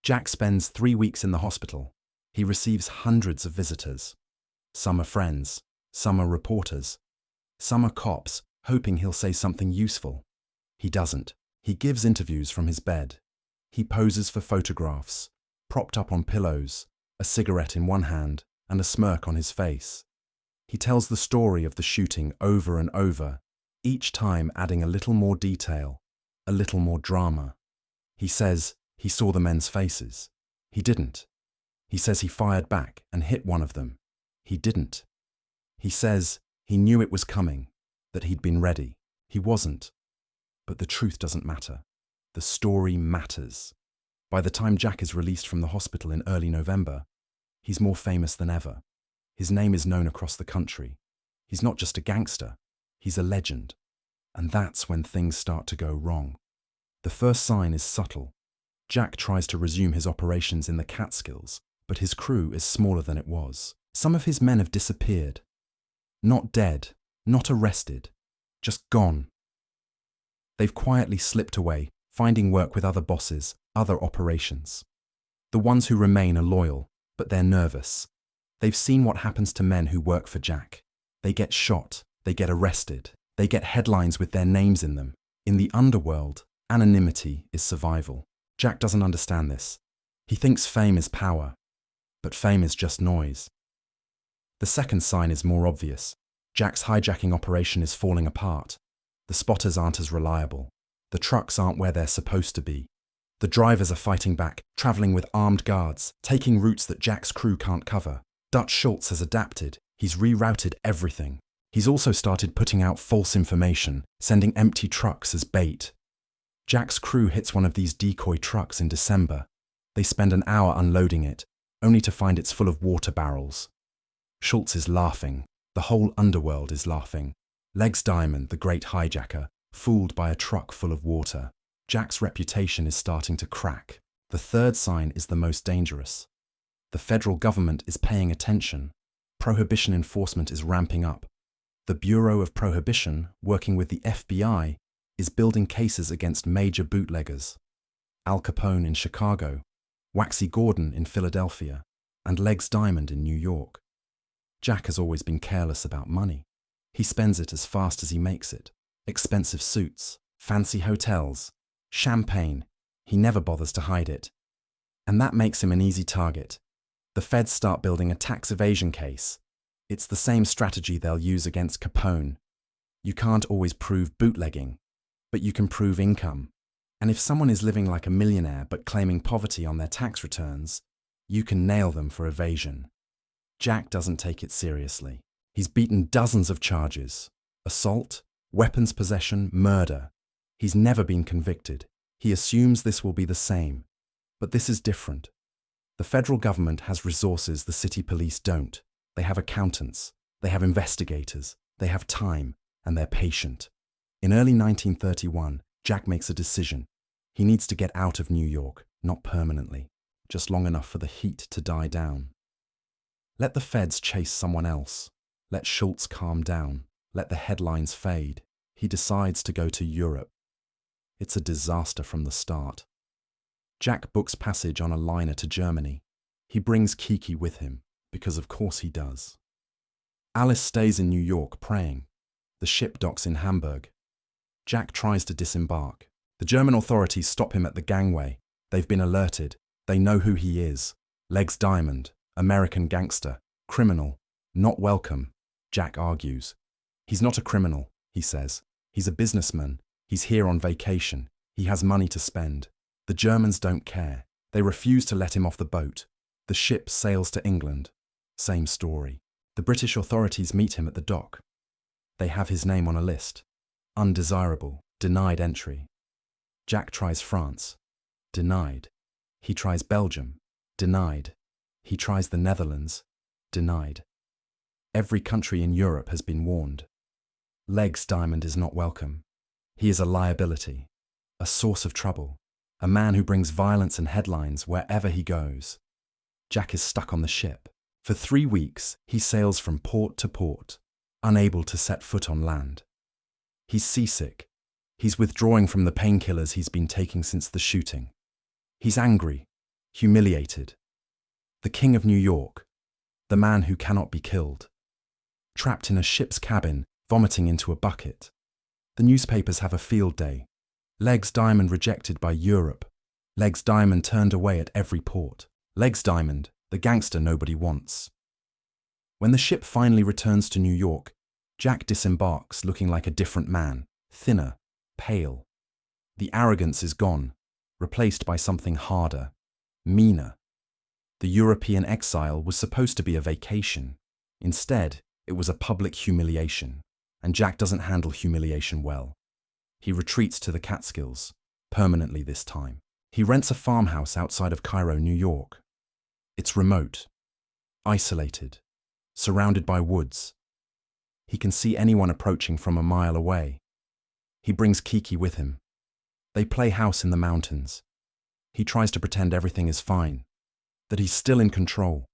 Jack spends 3 weeks in the hospital. He receives hundreds of visitors. Some are friends, some are reporters, some are cops, hoping he'll say something useful. He doesn't. He gives interviews from his bed. He poses for photographs, propped up on pillows, a cigarette in one hand and a smirk on his face. He tells the story of the shooting over and over, each time adding a little more detail, a little more drama. He says he saw the men's faces. He didn't. He says he fired back and hit one of them. He didn't. He says he knew it was coming, that he'd been ready. He wasn't. But the truth doesn't matter. The story matters. By the time Jack is released from the hospital in early November, he's more famous than ever. His name is known across the country. He's not just a gangster. He's a legend. And that's when things start to go wrong. The first sign is subtle. Jack tries to resume his operations in the Catskills, but his crew is smaller than it was. Some of his men have disappeared. Not dead, not arrested, just gone. They've quietly slipped away, finding work with other bosses, other operations. The ones who remain are loyal, but they're nervous. They've seen what happens to men who work for Jack. They get shot, they get arrested, they get headlines with their names in them. In the underworld, anonymity is survival. Jack doesn't understand this. He thinks fame is power, but fame is just noise. The second sign is more obvious. Jack's hijacking operation is falling apart. The spotters aren't as reliable. The trucks aren't where they're supposed to be. The drivers are fighting back, traveling with armed guards, taking routes that Jack's crew can't cover. Dutch Schultz has adapted. He's rerouted everything. He's also started putting out false information, sending empty trucks as bait. Jack's crew hits one of these decoy trucks in December. They spend an hour unloading it, only to find it's full of water barrels. Schultz is laughing. The whole underworld is laughing. Legs Diamond, the great hijacker, fooled by a truck full of water. Jack's reputation is starting to crack. The third sign is the most dangerous. The federal government is paying attention. Prohibition enforcement is ramping up. The Bureau of Prohibition, working with the FBI, is building cases against major bootleggers. Al Capone in Chicago, Waxy Gordon in Philadelphia, and Legs Diamond in New York. Jack has always been careless about money. He spends it as fast as he makes it. Expensive suits, fancy hotels, champagne. He never bothers to hide it. And that makes him an easy target. The feds start building a tax evasion case. It's the same strategy they'll use against Capone. You can't always prove bootlegging, but you can prove income. And if someone is living like a millionaire but claiming poverty on their tax returns, you can nail them for evasion. Jack doesn't take it seriously. He's beaten dozens of charges: assault, weapons possession, murder. He's never been convicted. He assumes this will be the same. But this is different. The federal government has resources the city police don't. They have accountants, they have investigators, they have time, and they're patient. In early 1931, Jack makes a decision. He needs to get out of New York, not permanently, just long enough for the heat to die down. Let the feds chase someone else. Let Schultz calm down. Let the headlines fade. He decides to go to Europe. It's a disaster from the start. Jack books passage on a liner to Germany. He brings Kiki with him, because of course he does. Alice stays in New York praying. The ship docks in Hamburg. Jack tries to disembark. The German authorities stop him at the gangway. They've been alerted. They know who he is. Legs Diamond, American gangster, criminal, not welcome, Jack argues. He's not a criminal, he says. He's a businessman. He's here on vacation. He has money to spend. The Germans don't care. They refuse to let him off the boat. The ship sails to England. Same story. The British authorities meet him at the dock. They have his name on a list. Undesirable, denied entry. Jack tries France. Denied. He tries Belgium. Denied. He tries the Netherlands. Denied. Every country in Europe has been warned. Legs Diamond is not welcome. He is a liability, a source of trouble, a man who brings violence and headlines wherever he goes. Jack is stuck on the ship. For 3 weeks, he sails from port to port, unable to set foot on land. He's seasick. He's withdrawing from the painkillers he's been taking since the shooting. He's angry, humiliated. The King of New York, the man who cannot be killed. Trapped in a ship's cabin, vomiting into a bucket. The newspapers have a field day. Legs Diamond rejected by Europe. Legs Diamond turned away at every port. Legs Diamond, the gangster nobody wants. When the ship finally returns to New York, Jack disembarks looking like a different man, thinner, pale. The arrogance is gone, replaced by something harder, meaner. The European exile was supposed to be a vacation. Instead, it was a public humiliation, and Jack doesn't handle humiliation well. He retreats to the Catskills, permanently this time. He rents a farmhouse outside of Cairo, New York. It's remote, isolated, surrounded by woods. He can see anyone approaching from a mile away. He brings Kiki with him. They play house in the mountains. He tries to pretend everything is fine, that he's still in control,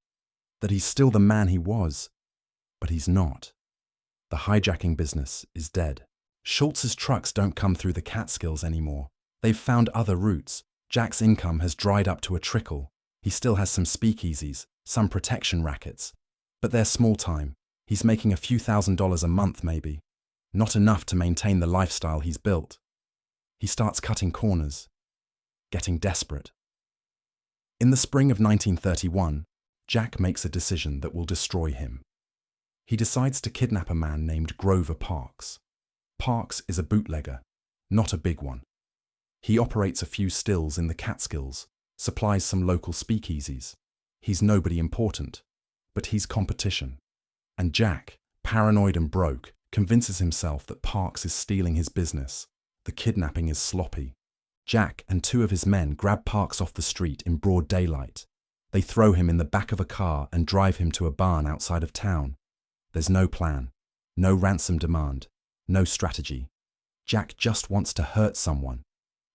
that he's still the man he was, but he's not. The hijacking business is dead. Schultz's trucks don't come through the Catskills anymore. They've found other routes. Jack's income has dried up to a trickle. He still has some speakeasies, some protection rackets, but they're small time. He's making a few $1,000s a month maybe, not enough to maintain the lifestyle he's built. He starts cutting corners, getting desperate. In the spring of 1931, Jack makes a decision that will destroy him. He decides to kidnap a man named Grover Parks. Parks is a bootlegger, not a big one. He operates a few stills in the Catskills, supplies some local speakeasies. He's nobody important, but he's competition. And Jack, paranoid and broke, convinces himself that Parks is stealing his business. The kidnapping is sloppy. Jack and two of his men grab Parks off the street in broad daylight. They throw him in the back of a car and drive him to a barn outside of town. There's no plan, no ransom demand, no strategy. Jack just wants to hurt someone.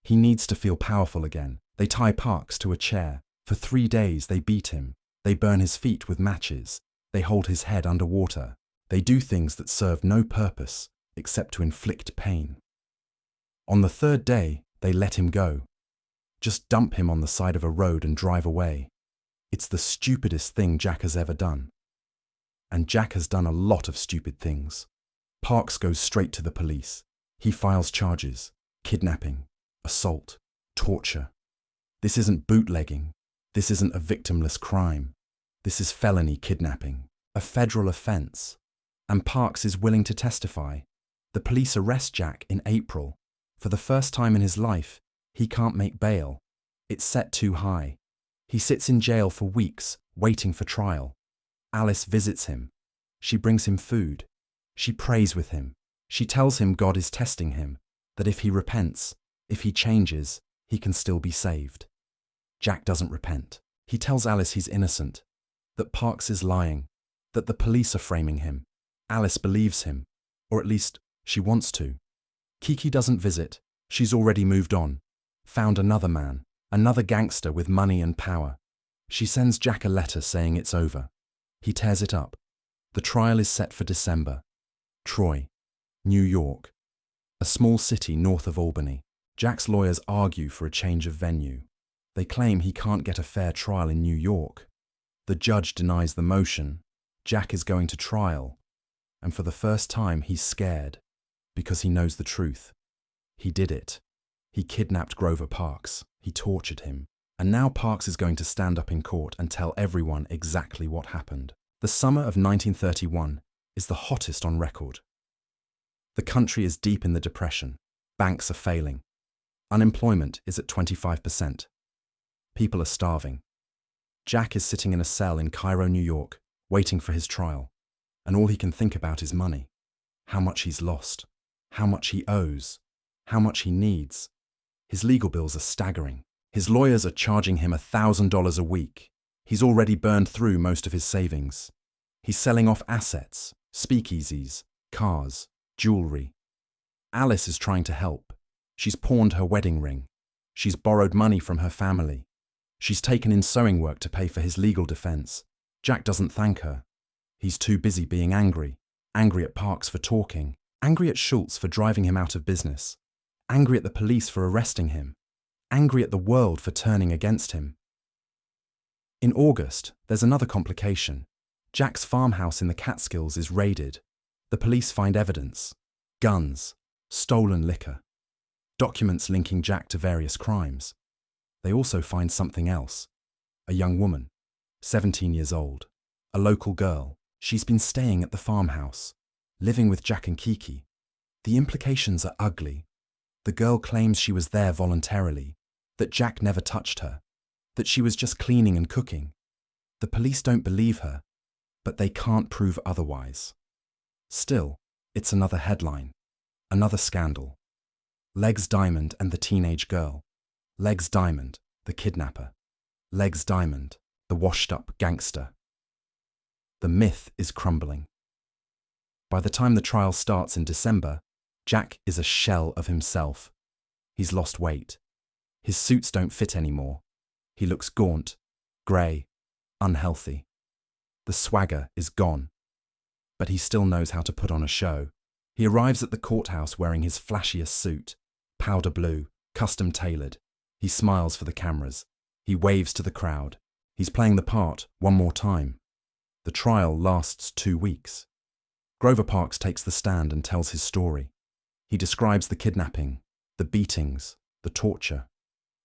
He needs to feel powerful again. They tie Parks to a chair. For 3 days they beat him. They burn his feet with matches. They hold his head underwater. They do things that serve no purpose except to inflict pain. On the 3rd day, they let him go. Just dump him on the side of a road and drive away. It's the stupidest thing Jack has ever done. And Jack has done a lot of stupid things. Parks goes straight to the police. He files charges: kidnapping, assault, torture. This isn't bootlegging. This isn't a victimless crime. This is felony kidnapping, a federal offense. And Parks is willing to testify. The police arrest Jack in April. For the first time in his life, he can't make bail. It's set too high. He sits in jail for weeks, waiting for trial. Alice visits him. She brings him food. She prays with him. She tells him God is testing him, that if he repents, if he changes, he can still be saved. Jack doesn't repent. He tells Alice he's innocent, that Parks is lying, that the police are framing him. Alice believes him, or at least she wants to. Kiki doesn't visit. She's already moved on, found another man, another gangster with money and power. She sends Jack a letter saying it's over. He tears it up. The trial is set for December. Troy, New York, a small city north of Albany. Jack's lawyers argue for a change of venue. They claim he can't get a fair trial in New York. The judge denies the motion. Jack is going to trial. And for the first time, he's scared, because he knows the truth. He did it. He kidnapped Grover Parks. He tortured him. And now Parks is going to stand up in court and tell everyone exactly what happened. The summer of 1931 is the hottest on record. The country is deep in the Depression. Banks are failing. Unemployment is at 25%. People are starving. Jack is sitting in a cell in Cairo, New York, waiting for his trial. And all he can think about is money. How much he's lost. How much he owes. How much he needs. His legal bills are staggering. His lawyers are charging him $1,000 a week. He's already burned through most of his savings. He's selling off assets, speakeasies, cars, jewelry. Alice is trying to help. She's pawned her wedding ring. She's borrowed money from her family. She's taken in sewing work to pay for his legal defense. Jack doesn't thank her. He's too busy being angry. Angry at Parks for talking. Angry at Schultz for driving him out of business. Angry at the police for arresting him. Angry at the world for turning against him. In August, there's another complication. Jack's farmhouse in the Catskills is raided. The police find evidence: guns, stolen liquor, documents linking Jack to various crimes. They also find something else: a young woman, 17 years old, a local girl. She's been staying at the farmhouse, living with Jack and Kiki. The implications are ugly. The girl claims she was there voluntarily, that Jack never touched her, that she was just cleaning and cooking. The police don't believe her, but they can't prove otherwise. Still, it's another headline, another scandal. Legs Diamond and the teenage girl. Legs Diamond, the kidnapper. Legs Diamond, the washed-up gangster. The myth is crumbling. By the time the trial starts in December, Jack is a shell of himself. He's lost weight. His suits don't fit anymore. He looks gaunt, grey, unhealthy. The swagger is gone. But he still knows how to put on a show. He arrives at the courthouse wearing his flashiest suit, powder blue, custom tailored. He smiles for the cameras. He waves to the crowd. He's playing the part one more time. The trial lasts 2 weeks. Grover Parks takes the stand and tells his story. He describes the kidnapping, the beatings, the torture.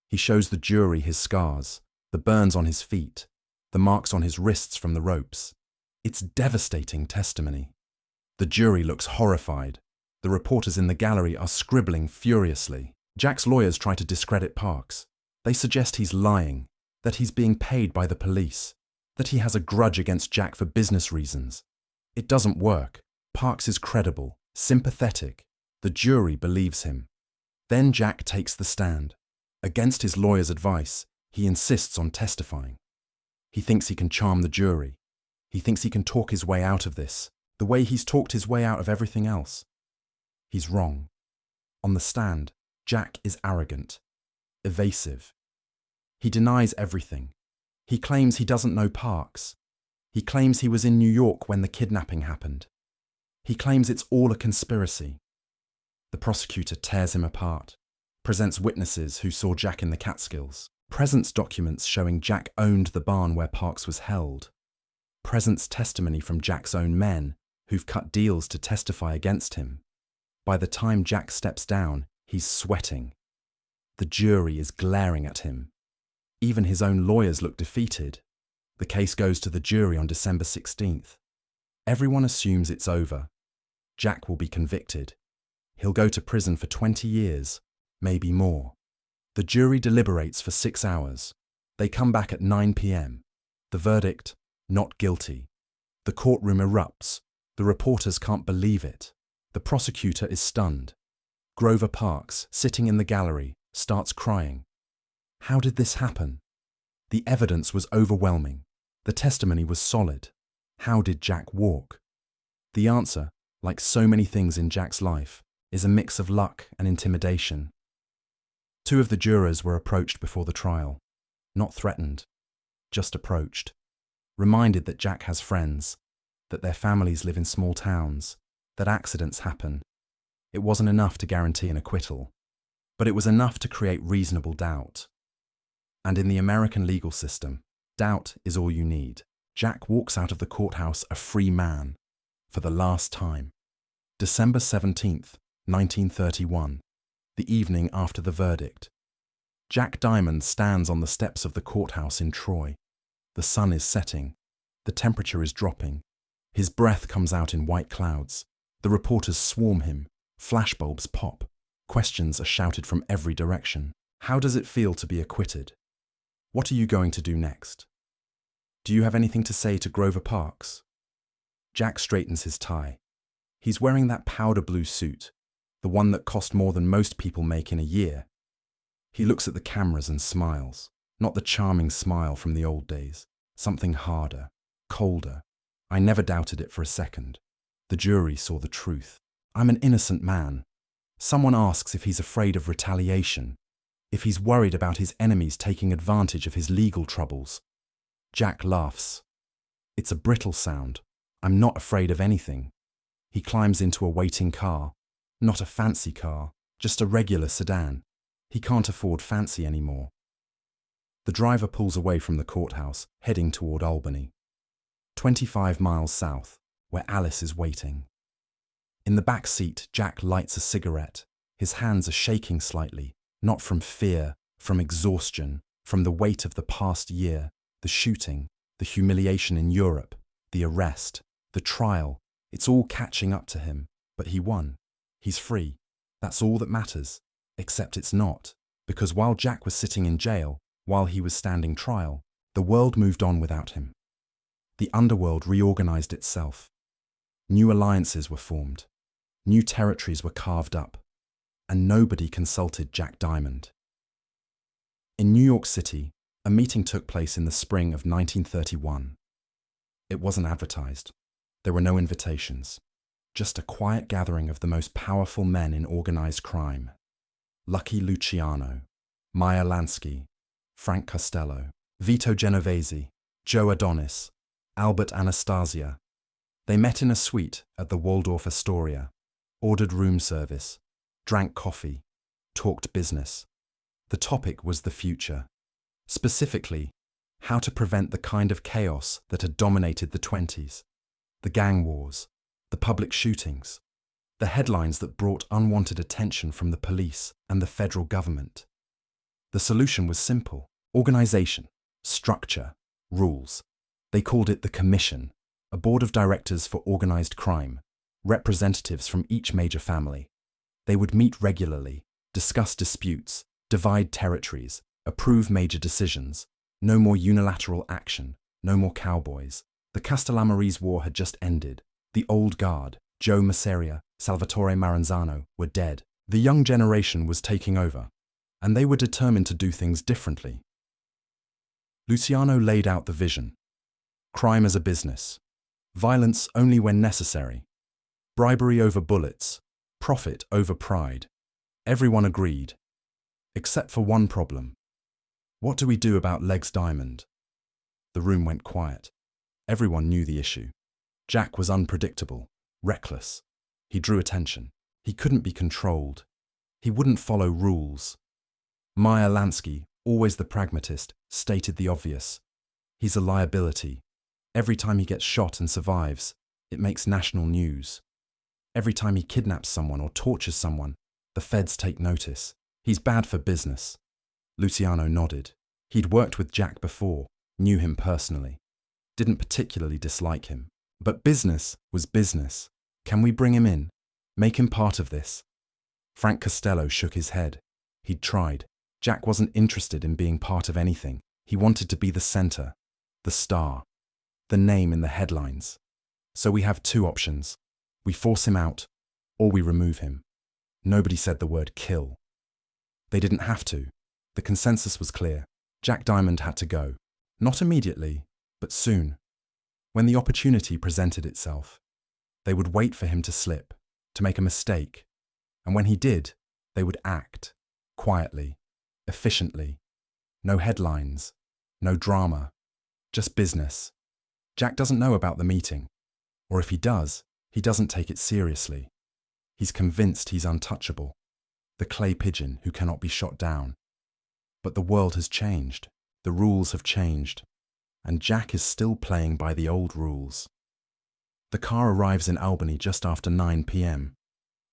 He shows the jury his scars, the burns on his feet, the marks on his wrists from the ropes. It's devastating testimony. The jury looks horrified. The reporters in the gallery are scribbling furiously. Jack's lawyers try to discredit Parks. They suggest he's lying, that he's being paid by the police, that he has a grudge against Jack for business reasons. It doesn't work. Parks is credible, sympathetic. The jury believes him. Then Jack takes the stand. Against his lawyer's advice, he insists on testifying. He thinks he can charm the jury. He thinks he can talk his way out of this, the way he's talked his way out of everything else. He's wrong. On the stand, Jack is arrogant, evasive. He denies everything. He claims he doesn't know Parks. He claims he was in New York when the kidnapping happened. He claims it's all a conspiracy. The prosecutor tears him apart, presents witnesses who saw Jack in the Catskills, presents documents showing Jack owned the barn where Parks was held, presents testimony from Jack's own men who've cut deals to testify against him. By the time Jack steps down, he's sweating. The jury is glaring at him. Even his own lawyers look defeated. The case goes to the jury on December 16th. Everyone assumes it's over. Jack will be convicted. He'll go to prison for 20 years, maybe more. The jury deliberates for 6 hours. They come back at 9 p.m. The verdict, not guilty. The courtroom erupts. The reporters can't believe it. The prosecutor is stunned. Grover Parks, sitting in the gallery, starts crying. How did this happen? The evidence was overwhelming. The testimony was solid. How did Jack walk? The answer, like so many things in Jack's life, is a mix of luck and intimidation. 2 of the jurors were approached before the trial. Not threatened, just approached. Reminded that Jack has friends, that their families live in small towns, that accidents happen. It wasn't enough to guarantee an acquittal, but it was enough to create reasonable doubt. And in the American legal system, doubt is all you need. Jack walks out of the courthouse a free man, for the last time. December 17th, 1931, the evening after the verdict. Jack Diamond stands on the steps of the courthouse in Troy. The sun is setting. The temperature is dropping. His breath comes out in white clouds. The reporters swarm him. Flashbulbs pop. Questions are shouted from every direction. How does it feel to be acquitted? What are you going to do next? Do you have anything to say to Grover Parks? Jack straightens his tie. He's wearing that powder blue suit, the one that cost more than most people make in a year. He looks at the cameras and smiles, not the charming smile from the old days, something harder, colder. I never doubted it for a second. The jury saw the truth. I'm an innocent man. Someone asks if he's afraid of retaliation, if he's worried about his enemies taking advantage of his legal troubles. Jack laughs. It's a brittle sound. I'm not afraid of anything. He climbs into a waiting car. Not a fancy car, just a regular sedan. He can't afford fancy anymore. The driver pulls away from the courthouse, heading toward Albany, 25 miles south, where Alice is waiting. In the back seat, Jack lights a cigarette. His hands are shaking slightly, not from fear, from exhaustion, from the weight of the past year, the shooting, the humiliation in Europe, the arrest, the trial. It's all catching up to him, but he won. He's free. That's all that matters. Except it's not, because while Jack was sitting in jail, while he was standing trial, the world moved on without him. The underworld reorganized itself. New alliances were formed. New territories were carved up. And nobody consulted Jack Diamond. In New York City, a meeting took place in the spring of 1931. It wasn't advertised. There were no invitations. Just a quiet gathering of the most powerful men in organized crime. Lucky Luciano, Meyer Lansky, Frank Costello, Vito Genovese, Joe Adonis, Albert Anastasia. They met in a suite at the Waldorf Astoria, ordered room service, drank coffee, talked business. The topic was the future. Specifically, how to prevent the kind of chaos that had dominated the 20s, the gang wars, the public shootings, the headlines that brought unwanted attention from the police and the federal government. The solution was simple: organization, structure, rules. They called it the Commission, a board of directors for organized crime, representatives from each major family. They would meet regularly, discuss disputes, divide territories, approve major decisions. No more unilateral action, no more cowboys. The Castellamarese War had just ended. The old guard, Joe Masseria, Salvatore Maranzano, were dead. The young generation was taking over, and they were determined to do things differently. Luciano laid out the vision. Crime as a business. Violence only when necessary. Bribery over bullets. Profit over pride. Everyone agreed. Except for one problem. What do we do about Legs Diamond? The room went quiet. Everyone knew the issue. Jack was unpredictable, reckless. He drew attention. He couldn't be controlled. He wouldn't follow rules. Meyer Lansky, always the pragmatist, stated the obvious. He's a liability. Every time he gets shot and survives, it makes national news. Every time he kidnaps someone or tortures someone, the feds take notice. He's bad for business. Luciano nodded. He'd worked with Jack before, knew him personally. Didn't particularly dislike him. But business was business. Can we bring him in? Make him part of this? Frank Costello shook his head. He'd tried. Jack wasn't interested in being part of anything. He wanted to be the center, the star, the name in the headlines. So we have two options. We force him out, or we remove him. Nobody said the word kill. They didn't have to. The consensus was clear. Jack Diamond had to go. Not immediately, but soon. When the opportunity presented itself. They would wait for him to slip, to make a mistake. And when he did, they would act. Quietly. Efficiently. No headlines. No drama. Just business. Jack doesn't know about the meeting. Or if he does, he doesn't take it seriously. He's convinced he's untouchable. The clay pigeon who cannot be shot down. But the world has changed. The rules have changed. And Jack is still playing by the old rules. The car arrives in Albany just after 9 p.m.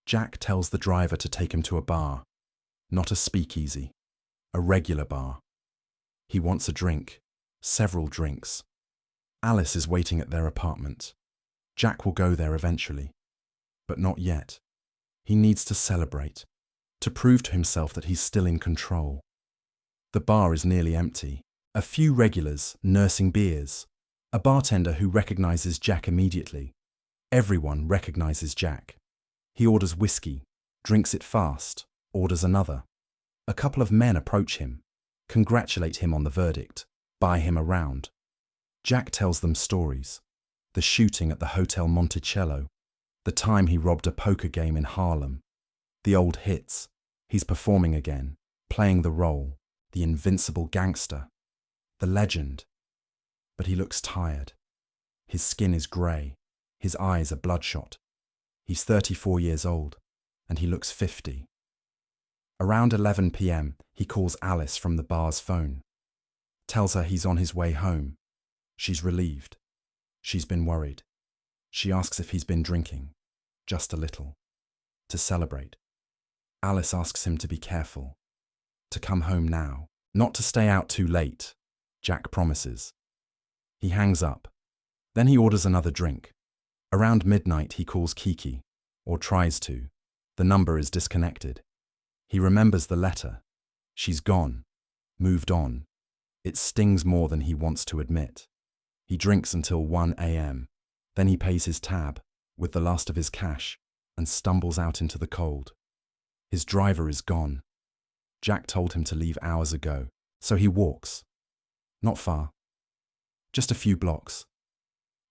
Jack tells the driver to take him to a bar. Not a speakeasy. A regular bar. He wants a drink. Several drinks. Alice is waiting at their apartment. Jack will go there eventually. But not yet. He needs to celebrate. To prove to himself that he's still in control. The bar is nearly empty. A few regulars nursing beers. A bartender who recognizes Jack immediately. Everyone recognizes Jack. He orders whiskey, drinks it fast, orders another. A couple of men approach him, congratulate him on the verdict, buy him around. Jack tells them stories. The shooting at the Hotel Monticello. The time he robbed a poker game in Harlem. The old hits. He's performing again, playing the role. The invincible gangster, the legend. But he looks tired. His skin is grey, his eyes are bloodshot. He's 34 years old, and he looks 50. Around 11 p.m, he calls Alice from the bar's phone. Tells her he's on his way home. She's relieved. She's been worried. She asks if he's been drinking, just a little, to celebrate. Alice asks him to be careful. To come home now, not to stay out too late, Jack promises. He hangs up. Then he orders another drink. Around midnight he calls Kiki, or tries to. The number is disconnected. He remembers the letter. She's gone, moved on. It stings more than he wants to admit. He drinks until 1 a.m. Then he pays his tab, with the last of his cash, and stumbles out into the cold. His driver is gone. Jack told him to leave hours ago, so he walks. Not far. Just a few blocks.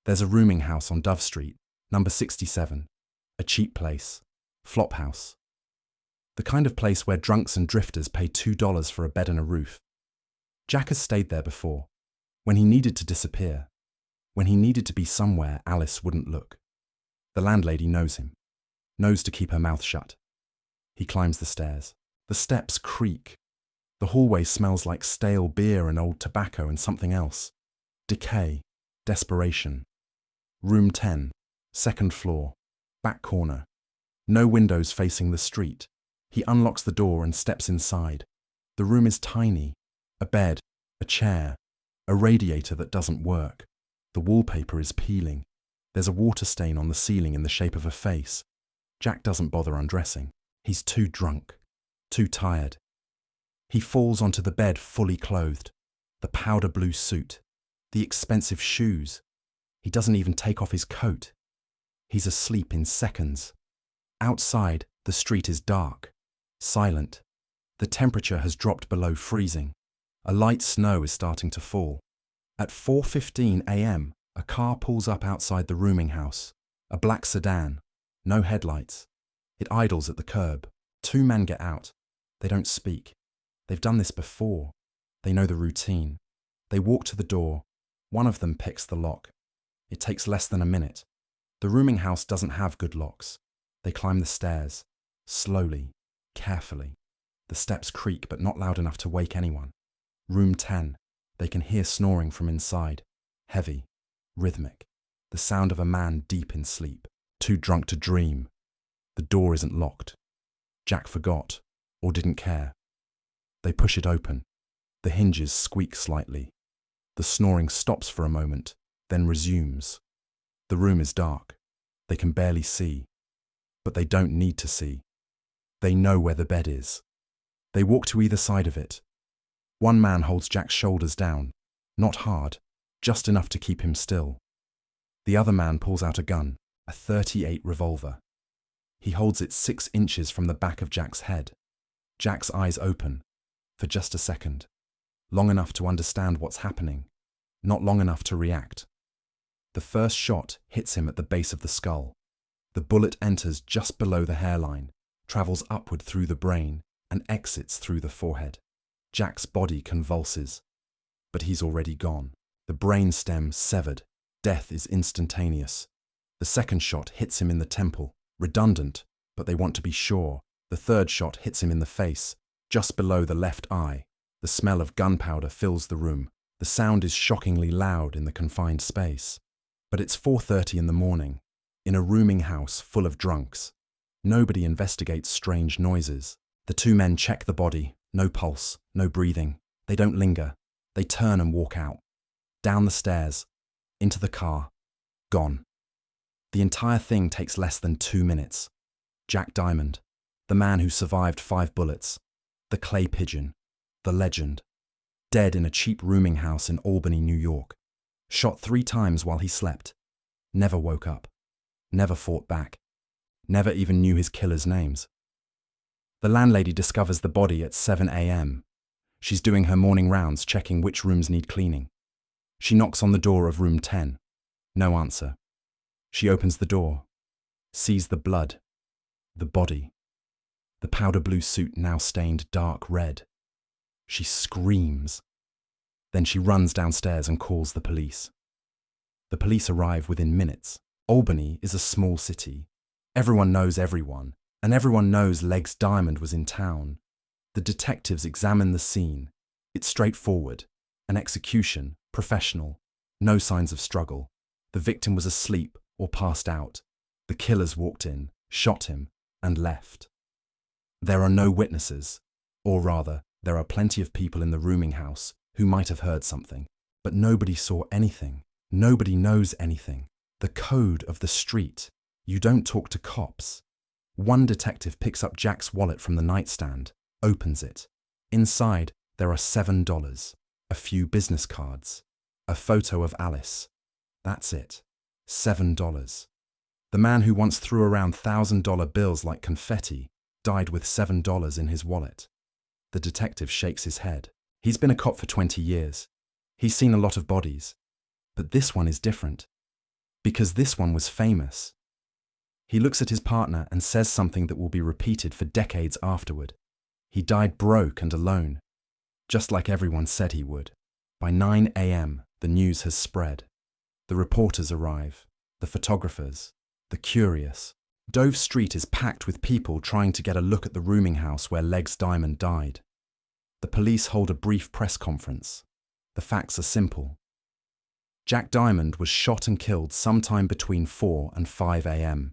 There's a rooming house on Dove Street, number 67. A cheap place. Flophouse. The kind of place where drunks and drifters pay $2 for a bed and a roof. Jack has stayed there before, when he needed to disappear, when he needed to be somewhere Alice wouldn't look. The landlady knows him, knows to keep her mouth shut. He climbs the stairs. The steps creak. The hallway smells like stale beer and old tobacco and something else. Decay, desperation. Room 10, second floor, back corner. No windows facing the street. He unlocks the door and steps inside. The room is tiny. A bed, a chair, a radiator that doesn't work. The wallpaper is peeling. There's a water stain on the ceiling in the shape of a face. Jack doesn't bother undressing. He's too drunk, too tired. He falls onto the bed fully clothed. The powder blue suit, the expensive shoes. He doesn't even take off his coat. He's asleep in seconds. Outside, the street is dark, silent. The temperature has dropped below freezing. A light snow is starting to fall. At 4:15 a.m., a car pulls up outside the rooming house. A black sedan, no headlights. It idles at the curb. Two men get out. They don't speak. They've done this before. They know the routine. They walk to the door. One of them picks the lock. It takes less than a minute. The rooming house doesn't have good locks. They climb the stairs, slowly, carefully. The steps creak, but not loud enough to wake anyone. Room 10. They can hear snoring from inside. Heavy, rhythmic. The sound of a man deep in sleep, too drunk to dream. The door isn't locked. Jack forgot, or didn't care. They push it open. The hinges squeak slightly. The snoring stops for a moment, then resumes. The room is dark. They can barely see. But they don't need to see. They know where the bed is. They walk to either side of it. One man holds Jack's shoulders down, not hard, just enough to keep him still. The other man pulls out a gun, a .38 revolver. He holds it 6 inches from the back of Jack's head. Jack's eyes open, for just a second. Long enough to understand what's happening, not long enough to react. The first shot hits him at the base of the skull. The bullet enters just below the hairline, travels upward through the brain, and exits through the forehead. Jack's body convulses, but he's already gone. The brain stem severed. Death is instantaneous. The second shot hits him in the temple, redundant, but they want to be sure. The third shot hits him in the face, just below the left eye. The smell of gunpowder fills the room. The sound is shockingly loud in the confined space. But it's 4:30 in the morning, in a rooming house full of drunks. Nobody investigates strange noises. The two men check the body. No pulse, no breathing. They don't linger. They turn and walk out. Down the stairs, into the car, gone. The entire thing takes less than 2 minutes. Jack Diamond, the man who survived 5 bullets, the clay pigeon, the legend, dead in a cheap rooming house in Albany, New York. Shot 3 times while he slept. Never woke up. Never fought back. Never even knew his killers' names. The landlady discovers the body at 7 a.m. She's doing her morning rounds, checking which rooms need cleaning. She knocks on the door of room 10. No answer. She opens the door, sees the blood, the body, the powder blue suit now stained dark red. She screams. Then she runs downstairs and calls the police. The police arrive within minutes. Albany is a small city. Everyone knows everyone, and everyone knows Legs Diamond was in town. The detectives examine the scene. It's straightforward. An execution, professional. No signs of struggle. The victim was asleep or passed out. The killers walked in, shot him, and left. There are no witnesses. Or rather, there are plenty of people in the rooming house who might have heard something. But nobody saw anything. Nobody knows anything. The code of the street. You don't talk to cops. One detective picks up Jack's wallet from the nightstand, opens it. Inside, there are $7, a few business cards, a photo of Alice. That's it. $7. The man who once threw around $1,000 bills like confetti died with $7 in his wallet. The detective shakes his head. He's been a cop for 20 years. He's seen a lot of bodies. But this one is different. Because this one was famous. He looks at his partner and says something that will be repeated for decades afterward. He died broke and alone, just like everyone said he would. By 9 a.m., the news has spread. The reporters arrive, the photographers, the curious. Dove Street is packed with people trying to get a look at the rooming house where Legs Diamond died. The police hold a brief press conference. The facts are simple. Jack Diamond was shot and killed sometime between 4 and 5 a.m.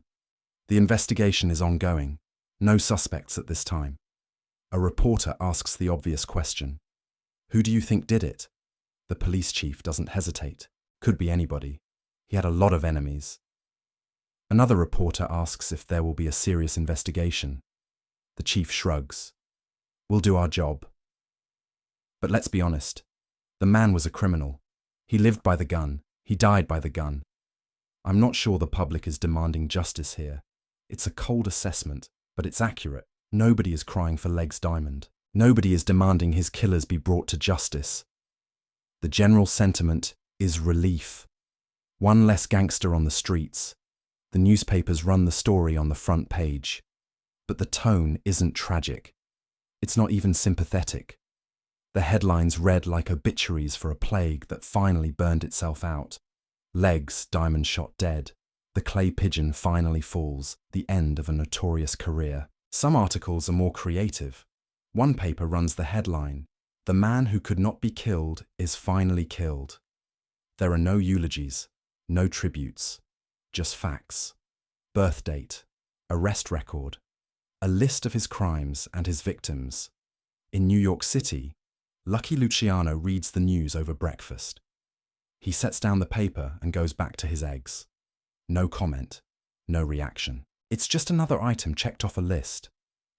The investigation is ongoing. No suspects at this time. A reporter asks the obvious question. Who do you think did it? The police chief doesn't hesitate. Could be anybody. He had a lot of enemies. Another reporter asks if there will be a serious investigation. The chief shrugs. We'll do our job. But let's be honest. The man was a criminal. He lived by the gun. He died by the gun. I'm not sure the public is demanding justice here. It's a cold assessment, but it's accurate. Nobody is crying for Legs Diamond. Nobody is demanding his killers be brought to justice. The general sentiment is relief. One less gangster on the streets. The newspapers run the story on the front page. But the tone isn't tragic. It's not even sympathetic. The headlines read like obituaries for a plague that finally burned itself out. Legs Diamond shot dead. The clay pigeon finally falls. The end of a notorious career. Some articles are more creative. One paper runs the headline, "The man who could not be killed is finally killed." There are no eulogies, no tributes, just facts. Birth date, arrest record, a list of his crimes and his victims. In New York City, Lucky Luciano reads the news over breakfast. He sets down the paper and goes back to his eggs. No comment, no reaction. It's just another item checked off a list.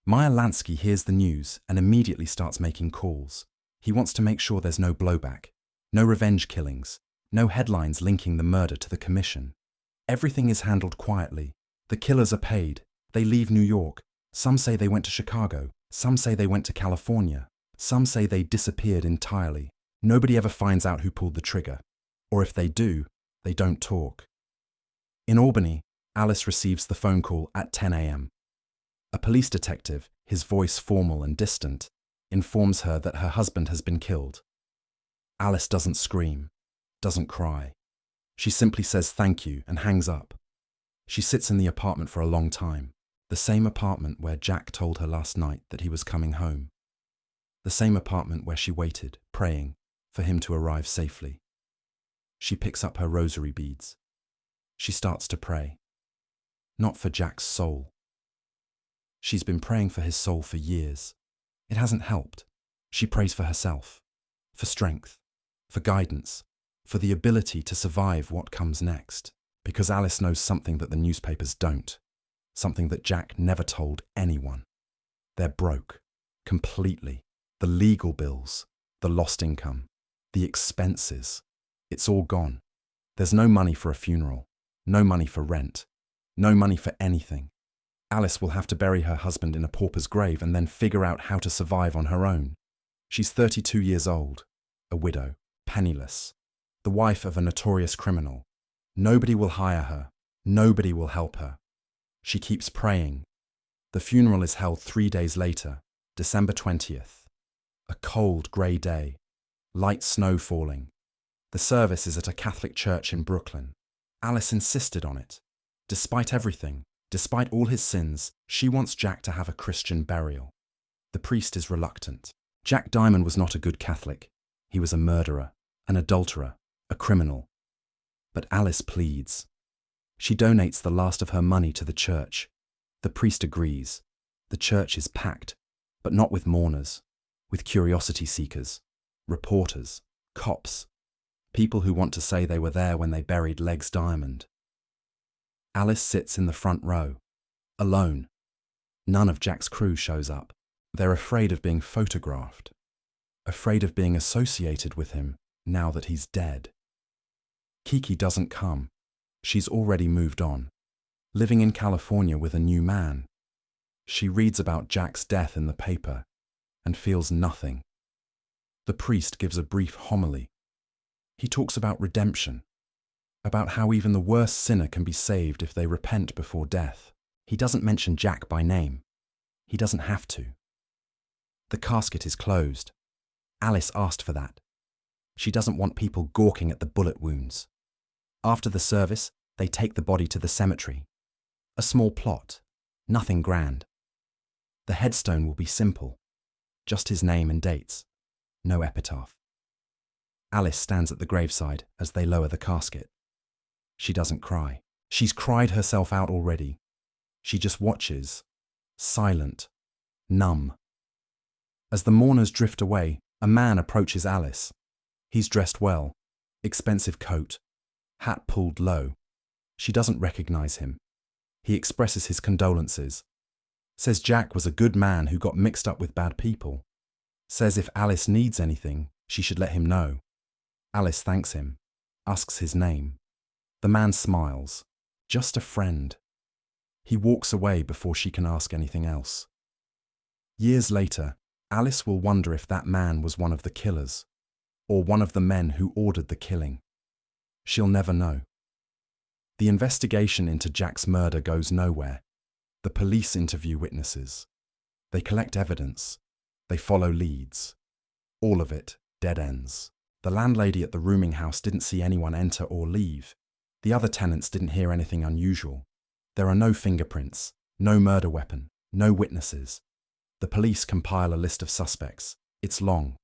Meyer Lansky hears the news and immediately starts making calls. He wants to make sure there's no blowback, no revenge killings, no headlines linking the murder to the commission. Everything is handled quietly. The killers are paid. They leave New York. Some say they went to Chicago. Some say they went to California. Some say they disappeared entirely. Nobody ever finds out who pulled the trigger. Or if they do, they don't talk. In Albany, Alice receives the phone call at 10 a.m. A police detective, his voice formal and distant, informs her that her husband has been killed. Alice doesn't scream, doesn't cry. She simply says thank you and hangs up. She sits in the apartment for a long time, the same apartment where Jack told her last night that he was coming home. The same apartment where she waited, praying, for him to arrive safely. She picks up her rosary beads. She starts to pray. Not for Jack's soul. She's been praying for his soul for years. It hasn't helped. She prays for herself, for strength, for guidance, for the ability to survive what comes next. Because Alice knows something that the newspapers don't. Something that Jack never told anyone. They're broke. Completely. The legal bills, the lost income, the expenses. It's all gone. There's no money for a funeral. No money for rent. No money for anything. Alice will have to bury her husband in a pauper's grave and then figure out how to survive on her own. She's 32 years old, a widow, penniless, the wife of a notorious criminal. Nobody will hire her. Nobody will help her. She keeps praying. The funeral is held 3 days later, December 20th. A cold, grey day. Light snow falling. The service is at a Catholic church in Brooklyn. Alice insisted on it. Despite everything, despite all his sins, she wants Jack to have a Christian burial. The priest is reluctant. Jack Diamond was not a good Catholic. He was a murderer, an adulterer, a criminal. But Alice pleads. She donates the last of her money to the church. The priest agrees. The church is packed, but not with mourners, with curiosity seekers, reporters, cops, people who want to say they were there when they buried Legs Diamond. Alice sits in the front row, alone. None of Jack's crew shows up. They're afraid of being photographed, afraid of being associated with him now that he's dead. Kiki doesn't come. She's already moved on, living in California with a new man. She reads about Jack's death in the paper and feels nothing. The priest gives a brief homily. He talks about redemption, about how even the worst sinner can be saved if they repent before death. He doesn't mention Jack by name. He doesn't have to. The casket is closed. Alice asked for that. She doesn't want people gawking at the bullet wounds. After the service, they take the body to the cemetery. A small plot, nothing grand. The headstone will be simple, just his name and dates, no epitaph. Alice stands at the graveside as they lower the casket. She doesn't cry. She's cried herself out already. She just watches, silent, numb. As the mourners drift away, a man approaches Alice. He's dressed well, expensive coat, hat pulled low. She doesn't recognize him. He expresses his condolences. Says Jack was a good man who got mixed up with bad people. Says if Alice needs anything, she should let him know. Alice thanks him, asks his name. The man smiles. Just a friend. He walks away before she can ask anything else. Years later, Alice will wonder if that man was one of the killers, or one of the men who ordered the killing. She'll never know. The investigation into Jack's murder goes nowhere. The police interview witnesses. They collect evidence. They follow leads. All of it dead ends. The landlady at the rooming house didn't see anyone enter or leave. The other tenants didn't hear anything unusual. There are no fingerprints, no murder weapon, no witnesses. The police compile a list of suspects. It's long.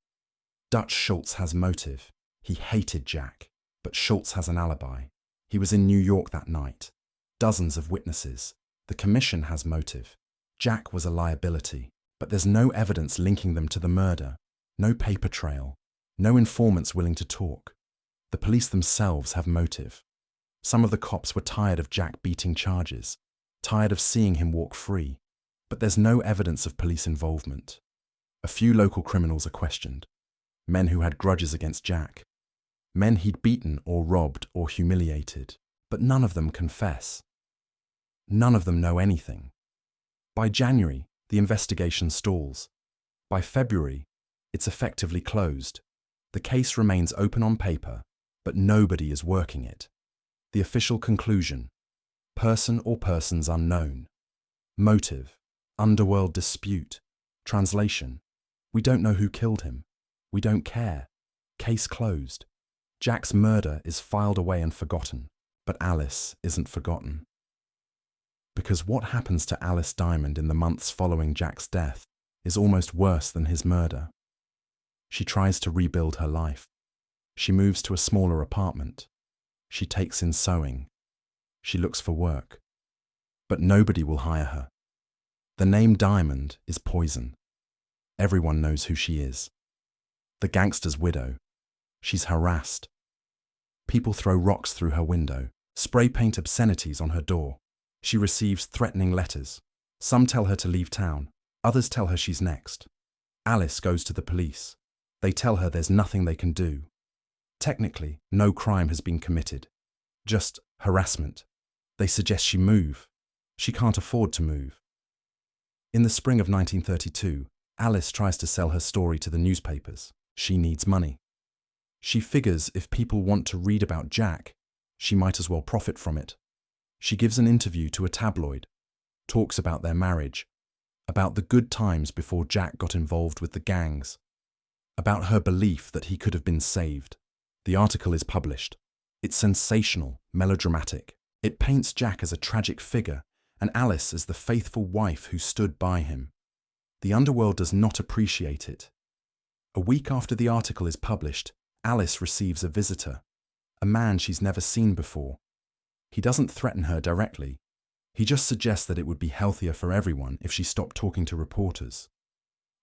Dutch Schultz has motive. He hated Jack, but Schultz has an alibi. He was in New York that night. Dozens of witnesses. The commission has motive. Jack was a liability, but there's no evidence linking them to the murder. No paper trail. No informants willing to talk. The police themselves have motive. Some of the cops were tired of Jack beating charges, tired of seeing him walk free, but there's no evidence of police involvement. A few local criminals are questioned. Men who had grudges against Jack. Men he'd beaten or robbed or humiliated, but none of them confess. None of them know anything. By January, the investigation stalls. By February, it's effectively closed. The case remains open on paper, but nobody is working it. The official conclusion: person or persons unknown. Motive: underworld dispute. Translation: we don't know who killed him. We don't care. Case closed. Jack's murder is filed away and forgotten, but Alice isn't forgotten. Because what happens to Alice Diamond in the months following Jack's death is almost worse than his murder. She tries to rebuild her life. She moves to a smaller apartment. She takes in sewing. She looks for work. But nobody will hire her. The name Diamond is poison. Everyone knows who she is. The gangster's widow. She's harassed. People throw rocks through her window, spray paint obscenities on her door. She receives threatening letters. Some tell her to leave town. Others tell her she's next. Alice goes to the police. They tell her there's nothing they can do. Technically, no crime has been committed. Just harassment. They suggest she move. She can't afford to move. In the spring of 1932, Alice tries to sell her story to the newspapers. She needs money. She figures if people want to read about Jack, she might as well profit from it. She gives an interview to a tabloid, talks about their marriage, about the good times before Jack got involved with the gangs, about her belief that he could have been saved. The article is published. It's sensational, melodramatic. It paints Jack as a tragic figure and Alice as the faithful wife who stood by him. The underworld does not appreciate it. A week after the article is published, Alice receives a visitor, a man she's never seen before. He doesn't threaten her directly. He just suggests that it would be healthier for everyone if she stopped talking to reporters.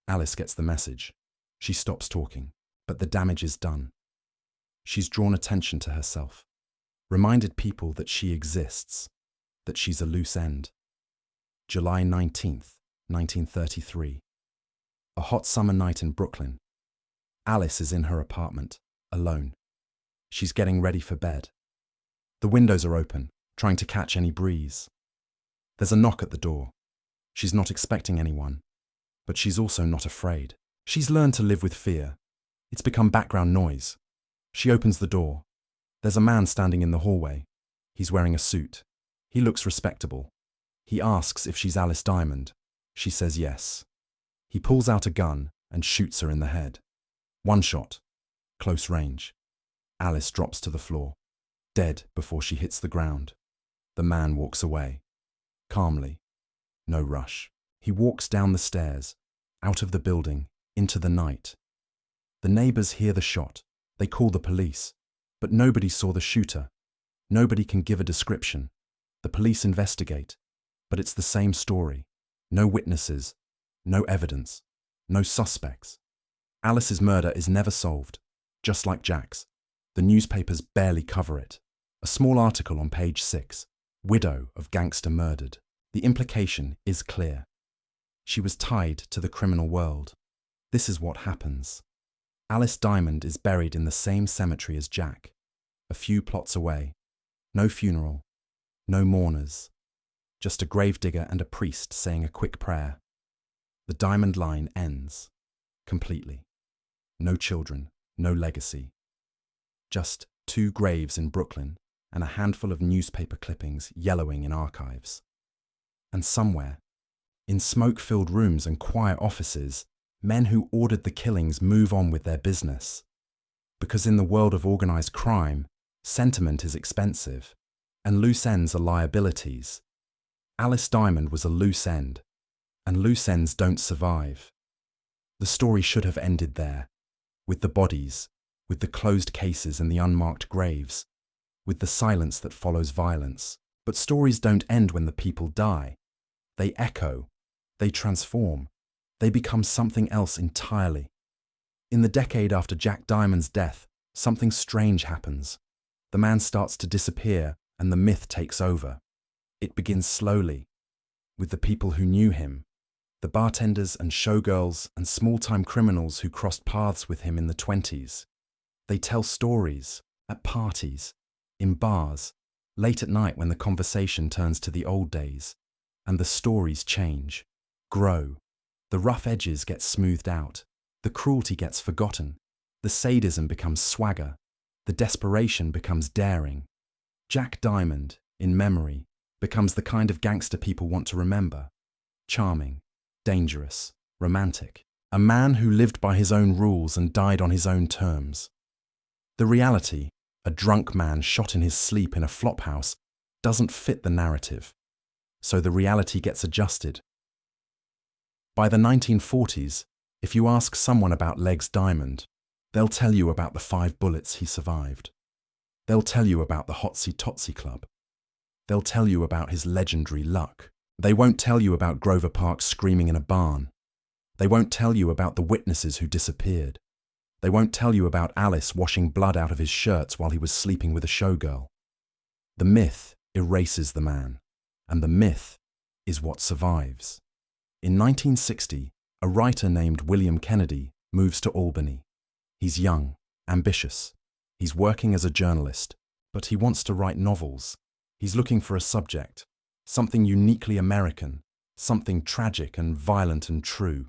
Alice gets the message. She stops talking, but the damage is done. She's drawn attention to herself, reminded people that she exists, that she's a loose end. July 19th, 1933. A hot summer night in Brooklyn. Alice is in her apartment, alone. She's getting ready for bed. The windows are open, trying to catch any breeze. There's a knock at the door. She's not expecting anyone, but she's also not afraid. She's learned to live with fear. It's become background noise. She opens the door. There's a man standing in the hallway. He's wearing a suit. He looks respectable. He asks if she's Alice Diamond. She says yes. He pulls out a gun and shoots her in the head. One shot, close range. Alice drops to the floor, dead before she hits the ground. The man walks away, calmly, no rush. He walks down the stairs, out of the building, into the night. The neighbors hear the shot. They call the police, but nobody saw the shooter. Nobody can give a description. The police investigate, but it's the same story. No witnesses, no evidence, no suspects. Alice's murder is never solved, just like Jack's. The newspapers barely cover it. A small article on page 6, widow of gangster murdered. The implication is clear. She was tied to the criminal world. This is what happens. Alice Diamond is buried in the same cemetery as Jack, a few plots away. No funeral, no mourners, just a gravedigger and a priest saying a quick prayer. The Diamond line ends, completely. No children, no legacy. Just 2 graves in Brooklyn and a handful of newspaper clippings yellowing in archives. And somewhere, in smoke-filled rooms and quiet offices, men who ordered the killings move on with their business. Because in the world of organized crime, sentiment is expensive, and loose ends are liabilities. Alice Diamond was a loose end, and loose ends don't survive. The story should have ended there, with the bodies, with the closed cases and the unmarked graves, with the silence that follows violence. But stories don't end when the people die. They echo, they transform, they become something else entirely. In the decade after Jack Diamond's death, something strange happens. The man starts to disappear and the myth takes over. It begins slowly, with the people who knew him, the bartenders and showgirls and small-time criminals who crossed paths with him in the 20s. They tell stories, at parties, in bars, late at night when the conversation turns to the old days, and the stories change, grow. The rough edges get smoothed out, the cruelty gets forgotten, the sadism becomes swagger, the desperation becomes daring. Jack Diamond, in memory, becomes the kind of gangster people want to remember. Charming, dangerous, romantic. A man who lived by his own rules and died on his own terms. The reality, a drunk man shot in his sleep in a flophouse, doesn't fit the narrative. So the reality gets adjusted. By the 1940s, if you ask someone about Legs Diamond, they'll tell you about the 5 bullets he survived. They'll tell you about the Hotsy Totsy Club. They'll tell you about his legendary luck. They won't tell you about Grover Park screaming in a barn. They won't tell you about the witnesses who disappeared. They won't tell you about Alice washing blood out of his shirts while he was sleeping with a showgirl. The myth erases the man, and the myth is what survives. In 1960, a writer named William Kennedy moves to Albany. He's young, ambitious. He's working as a journalist, but he wants to write novels. He's looking for a subject, something uniquely American, something tragic and violent and true.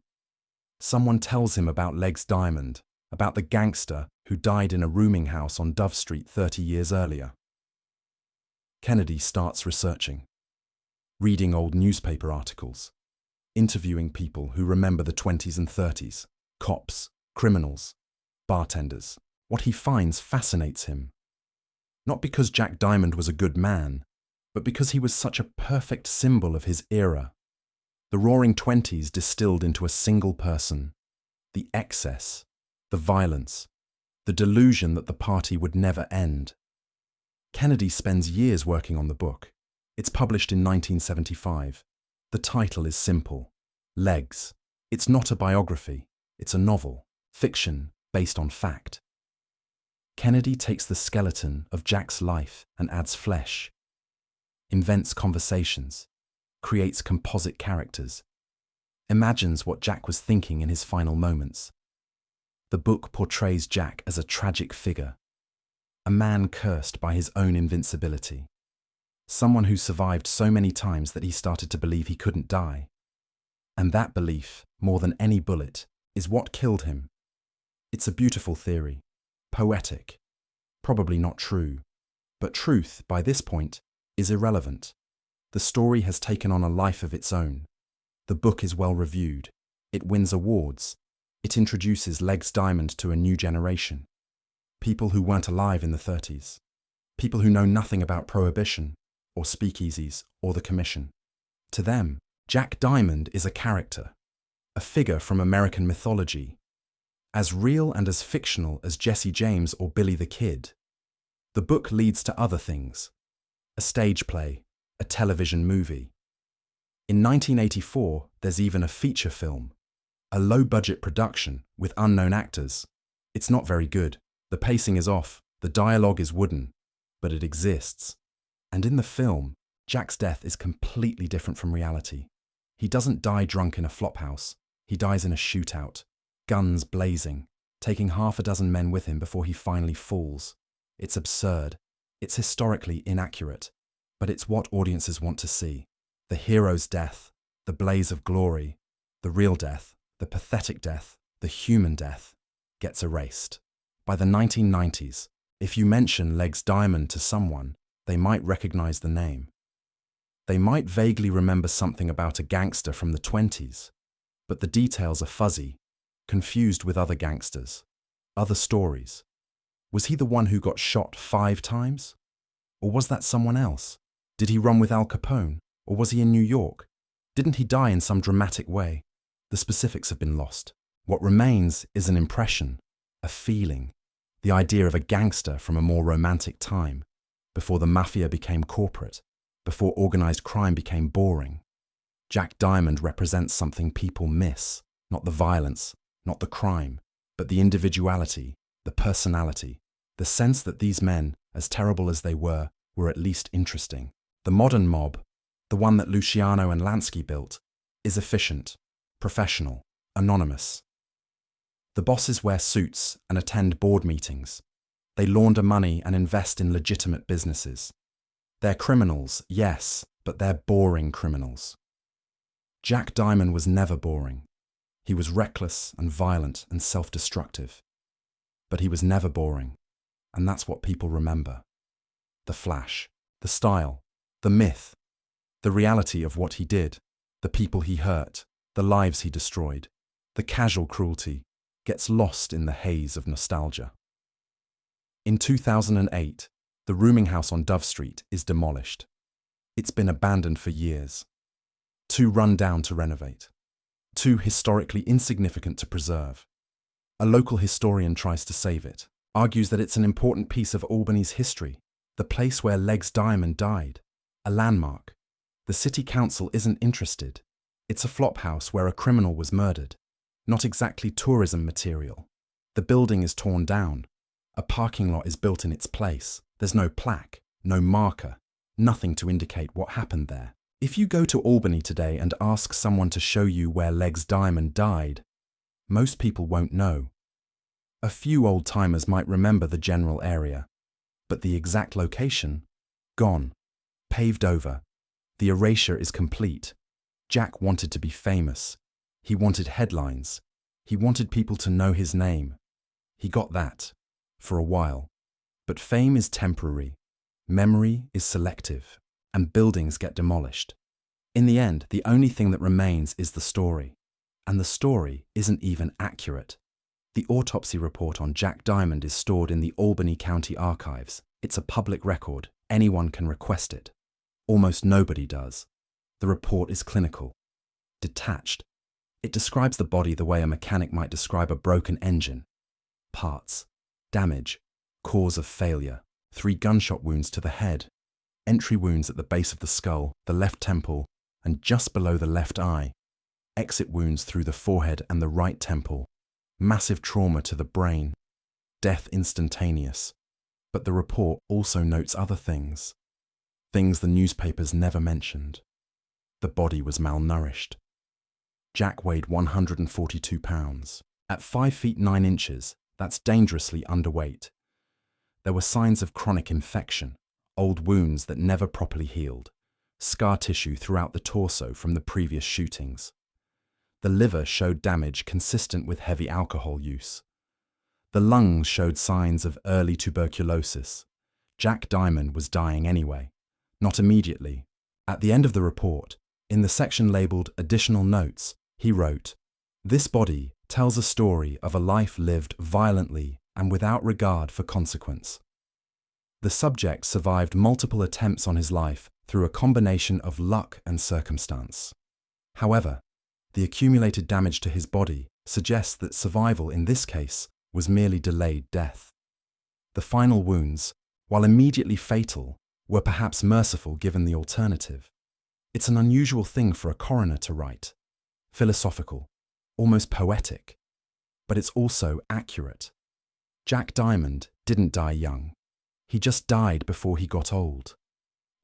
Someone tells him about Legs Diamond, about the gangster who died in a rooming house on Dove Street 30 years earlier. Kennedy starts researching, reading old newspaper articles, interviewing people who remember the 20s and 30s, cops, criminals, bartenders. What he finds fascinates him. Not because Jack Diamond was a good man, but because he was such a perfect symbol of his era. The Roaring Twenties distilled into a single person. The excess, the violence, the delusion that the party would never end. Kennedy spends years working on the book. It's published in 1975. The title is simple, Legs. It's not a biography, it's a novel, fiction based on fact. Kennedy takes the skeleton of Jack's life and adds flesh, invents conversations, creates composite characters, imagines what Jack was thinking in his final moments. The book portrays Jack as a tragic figure, a man cursed by his own invincibility, someone who survived so many times that he started to believe he couldn't die. And that belief, more than any bullet, is what killed him. It's a beautiful theory, poetic, Probably not true. But truth, by this point, is irrelevant. The story has taken on a life of its own. The book is well reviewed. It wins awards. It introduces Legs Diamond to a new generation. People who weren't alive in the 30s. People who know nothing about prohibition, or speakeasies, or the commission. To them, Jack Diamond is a character, a figure from American mythology, as real and as fictional as Jesse James or Billy the Kid. The book leads to other things: a stage play, a television movie. In 1984, there's even a feature film, a low-budget production with unknown actors. It's not very good. The pacing is off, the dialogue is wooden, but it exists. And in the film, Jack's death is completely different from reality. He doesn't die drunk in a flophouse. He dies in a shootout, guns blazing, taking half a dozen men with him before he finally falls. It's absurd. It's historically inaccurate. But it's what audiences want to see. The hero's death, the blaze of glory, the real death, the pathetic death, the human death, gets erased. By the 1990s, if you mention Legs Diamond to someone, they might recognize the name. They might vaguely remember something about a gangster from the 20s, but the details are fuzzy, confused with other gangsters, other stories. Was he the one who got shot 5 times? Or was that someone else? Did he run with Al Capone? Or was he in New York? Didn't he die in some dramatic way? The specifics have been lost. What remains is an impression, a feeling, the idea of a gangster from a more romantic time, before the Mafia became corporate, before organized crime became boring. Jack Diamond represents something people miss, not the violence, not the crime, but the individuality, the personality, the sense that these men, as terrible as they were at least interesting. The modern mob, the one that Luciano and Lansky built, is efficient, professional, anonymous. The bosses wear suits and attend board meetings. They launder money and invest in legitimate businesses. They're criminals, yes, but they're boring criminals. Jack Diamond was never boring. He was reckless and violent and self-destructive. But he was never boring, and that's what people remember. The flash, the style, the myth, the reality of what he did, the people he hurt, the lives he destroyed, the casual cruelty, gets lost in the haze of nostalgia. In 2008, the rooming house on Dove Street is demolished. It's been abandoned for years. Too run down to renovate. Too historically insignificant to preserve. A local historian tries to save it, argues that it's an important piece of Albany's history, the place where Legs Diamond died, a landmark. The city council isn't interested. It's a flophouse where a criminal was murdered, not exactly tourism material. The building is torn down. A parking lot is built in its place. There's no plaque, no marker, nothing to indicate what happened there. If you go to Albany today and ask someone to show you where Legs Diamond died, most people won't know. A few old-timers might remember the general area, but the exact location? Gone. Paved over. The erasure is complete. Jack wanted to be famous. He wanted headlines. He wanted people to know his name. He got that, for a while. But fame is temporary. Memory is selective. And buildings get demolished. In the end, the only thing that remains is the story. And the story isn't even accurate. The autopsy report on Jack Diamond is stored in the Albany County Archives. It's a public record. Anyone can request it. Almost nobody does. The report is clinical, detached. It describes the body the way a mechanic might describe a broken engine. Parts, damage, cause of failure, 3 gunshot wounds to the head, entry wounds at the base of the skull, the left temple, and just below the left eye, exit wounds through the forehead and the right temple, massive trauma to the brain, death instantaneous. But the report also notes other things the newspapers never mentioned. The body was malnourished. Jack weighed 142 pounds. At 5 feet 9 inches, that's dangerously underweight. There were signs of chronic infection, old wounds that never properly healed, scar tissue throughout the torso from the previous shootings. The liver showed damage consistent with heavy alcohol use. The lungs showed signs of early tuberculosis. Jack Diamond was dying anyway. Not immediately. At the end of the report, in the section labeled Additional Notes, he wrote, "This body tells a story of a life lived violently and without regard for consequence." The subject survived multiple attempts on his life through a combination of luck and circumstance. However, the accumulated damage to his body suggests that survival in this case was merely delayed death. The final wounds, while immediately fatal, were perhaps merciful given the alternative. It's an unusual thing for a coroner to write. Philosophical, almost poetic, but it's also accurate. Jack Diamond didn't die young. He just died before he got old.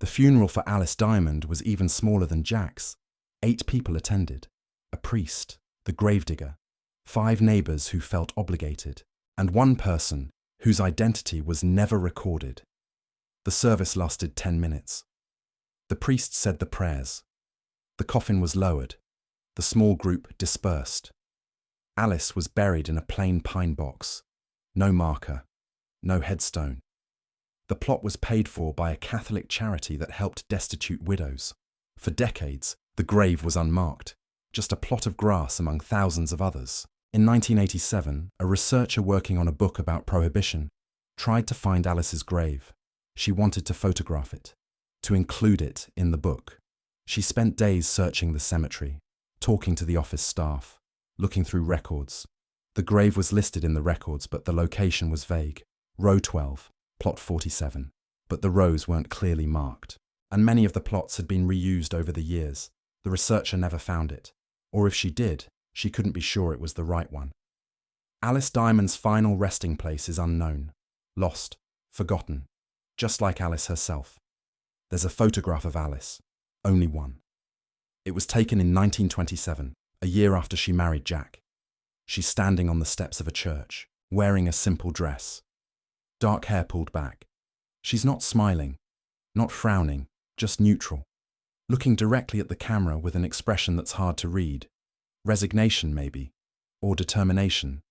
The funeral for Alice Diamond was even smaller than Jack's. 8 people attended: a priest, the gravedigger, 5 neighbors who felt obligated, and 1 person whose identity was never recorded. The service lasted 10 minutes. The priest said the prayers. The coffin was lowered. The small group dispersed. Alice was buried in a plain pine box. No marker, no headstone. The plot was paid for by a Catholic charity that helped destitute widows. For decades, the grave was unmarked, just a plot of grass among thousands of others. In 1987, a researcher working on a book about prohibition tried to find Alice's grave. She wanted to photograph it, to include it in the book. She spent days searching the cemetery, talking to the office staff, looking through records. The grave was listed in the records, but the location was vague. Row 12, plot 47. But the rows weren't clearly marked, and many of the plots had been reused over the years. The researcher never found it, or if she did, she couldn't be sure it was the right one. Alice Diamond's final resting place is unknown, lost, forgotten, just like Alice herself. There's a photograph of Alice, only one. It was taken in 1927, a year after she married Jack. She's standing on the steps of a church, wearing a simple dress. Dark hair pulled back. She's not smiling, not frowning, just neutral, looking directly at the camera with an expression that's hard to read. Resignation, maybe, or determination,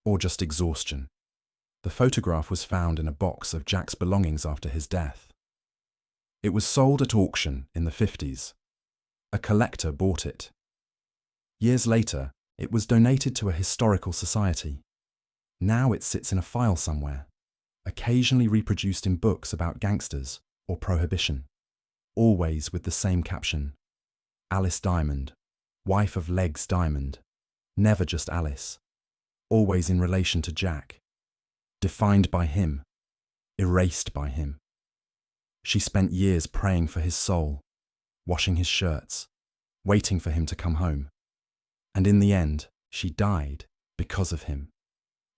or just exhaustion. The photograph was found in a box of Jack's belongings after his death. It was sold at auction in the 50s. A collector bought it. Years later, it was donated to a historical society. Now it sits in a file somewhere, occasionally reproduced in books about gangsters or prohibition, always with the same caption: Alice Diamond, wife of Legs Diamond, never just Alice, always in relation to Jack, defined by him, erased by him. She spent years praying for his soul, washing his shirts, waiting for him to come home. And in the end, she died because of him,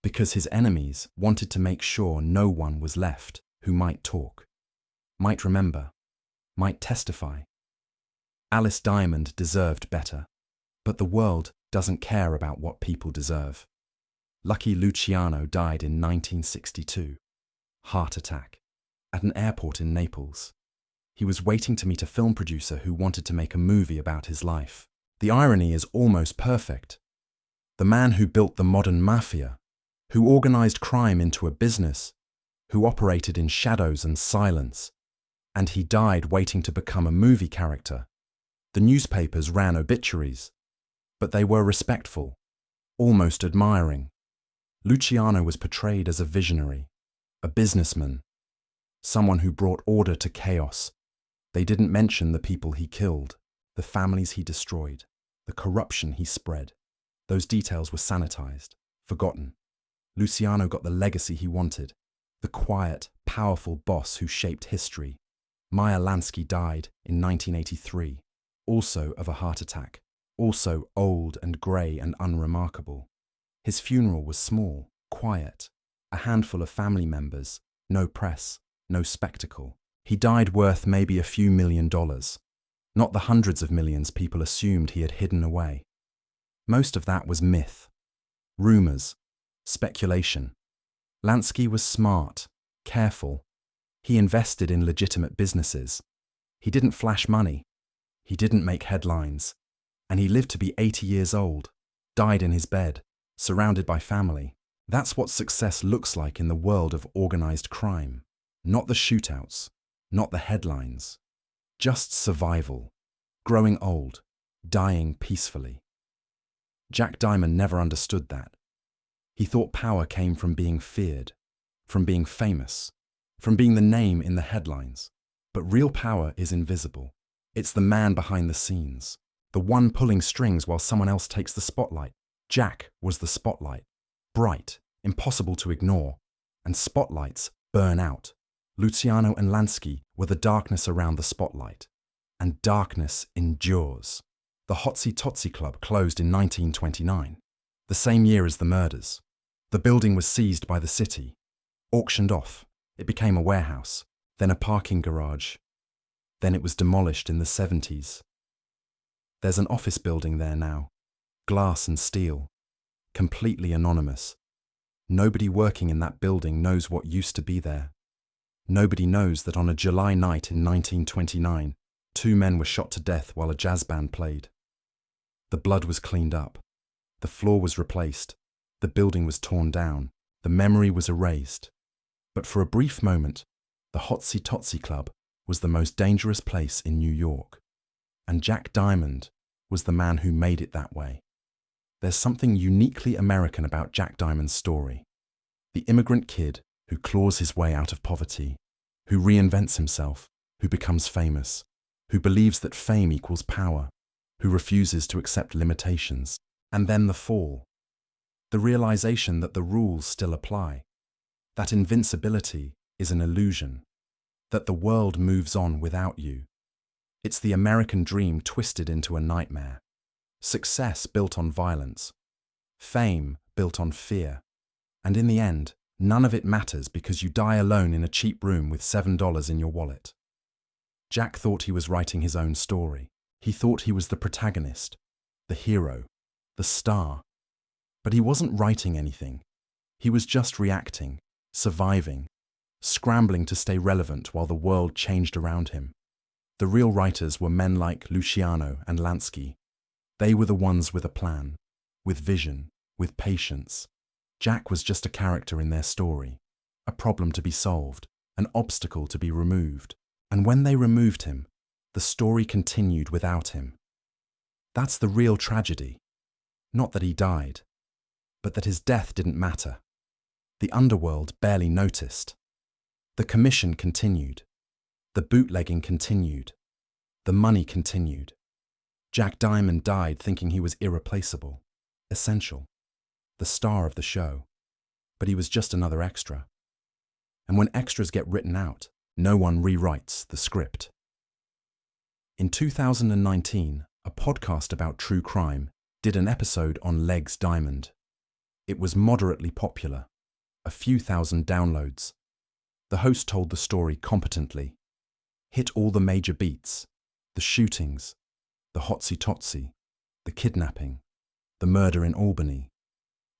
because his enemies wanted to make sure no one was left who might talk, might remember, might testify. Alice Diamond deserved better, but the world doesn't care about what people deserve. Lucky Luciano died in 1962. Heart attack. At an airport in Naples. He was waiting to meet a film producer who wanted to make a movie about his life. The irony is almost perfect. The man who built the modern Mafia, who organized crime into a business, who operated in shadows and silence, and he died waiting to become a movie character. The newspapers ran obituaries, but they were respectful, almost admiring. Luciano was portrayed as a visionary, a businessman, someone who brought order to chaos. They didn't mention the people he killed, the families he destroyed, the corruption he spread. Those details were sanitized, forgotten. Luciano got the legacy he wanted, the quiet, powerful boss who shaped history. Meyer Lansky died in 1983, also of a heart attack, also old and grey and unremarkable. His funeral was small, quiet, a handful of family members, no press, no spectacle. He died worth maybe a few $1 million, not the hundreds of millions people assumed he had hidden away. Most of that was myth, rumors, speculation. Lansky was smart, careful. He invested in legitimate businesses. He didn't flash money. He didn't make headlines. And he lived to be 80 years old, died in his bed, surrounded by family. That's what success looks like in the world of organized crime. Not the shootouts, not the headlines. Just survival, growing old, dying peacefully. Jack Diamond never understood that. He thought power came from being feared, from being famous, from being the name in the headlines. But real power is invisible. It's the man behind the scenes, the one pulling strings while someone else takes the spotlight. Jack was the spotlight, bright, impossible to ignore, and spotlights burn out. Luciano and Lansky were the darkness around the spotlight, and darkness endures. The Hotsy Totsy Club closed in 1929, the same year as the murders. The building was seized by the city, auctioned off. It became a warehouse, then a parking garage. Then it was demolished in the 70s. There's an office building there now, glass and steel, completely anonymous. Nobody working in that building knows what used to be there. Nobody knows that on a July night in 1929, 2 men were shot to death while a jazz band played. The blood was cleaned up. The floor was replaced. The building was torn down. The memory was erased. But for a brief moment, the Hotsy Totsy Club was the most dangerous place in New York. And Jack Diamond was the man who made it that way. There's something uniquely American about Jack Diamond's story. The immigrant kid who claws his way out of poverty, who reinvents himself, who becomes famous, who believes that fame equals power, who refuses to accept limitations. And then the fall. The realization that the rules still apply, that invincibility is an illusion, that the world moves on without you. It's the American dream twisted into a nightmare. Success built on violence, fame built on fear, and in the end, none of it matters because you die alone in a cheap room with $7 in your wallet. Jack thought he was writing his own story. He thought he was the protagonist, the hero, the star. But he wasn't writing anything. He was just reacting, surviving, scrambling to stay relevant while the world changed around him. The real writers were men like Luciano and Lansky. They were the ones with a plan, with vision, with patience. Jack was just a character in their story, a problem to be solved, an obstacle to be removed. And when they removed him, the story continued without him. That's the real tragedy. Not that he died, but that his death didn't matter. The underworld barely noticed. The commission continued. The bootlegging continued. The money continued. Jack Diamond died thinking he was irreplaceable, essential, the star of the show. But he was just another extra. And when extras get written out, no one rewrites the script. In 2019, a podcast about true crime did an episode on Legs Diamond. It was moderately popular, a few thousand downloads. The host told the story competently, hit all the major beats, the shootings, the hotsy-totsy, the kidnapping, the murder in Albany.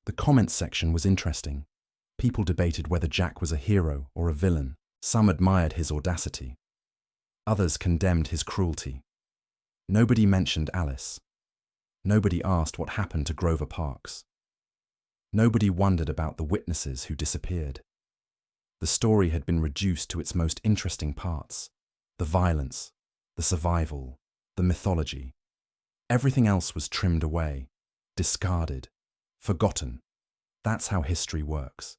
The comments section was interesting. People debated whether Jack was a hero or a villain. Some admired his audacity. Others condemned his cruelty. Nobody mentioned Alice. Nobody asked what happened to Grover Parks. Nobody wondered about the witnesses who disappeared. The story had been reduced to its most interesting parts: the violence, the survival, the mythology. Everything else was trimmed away, discarded, forgotten. That's how history works.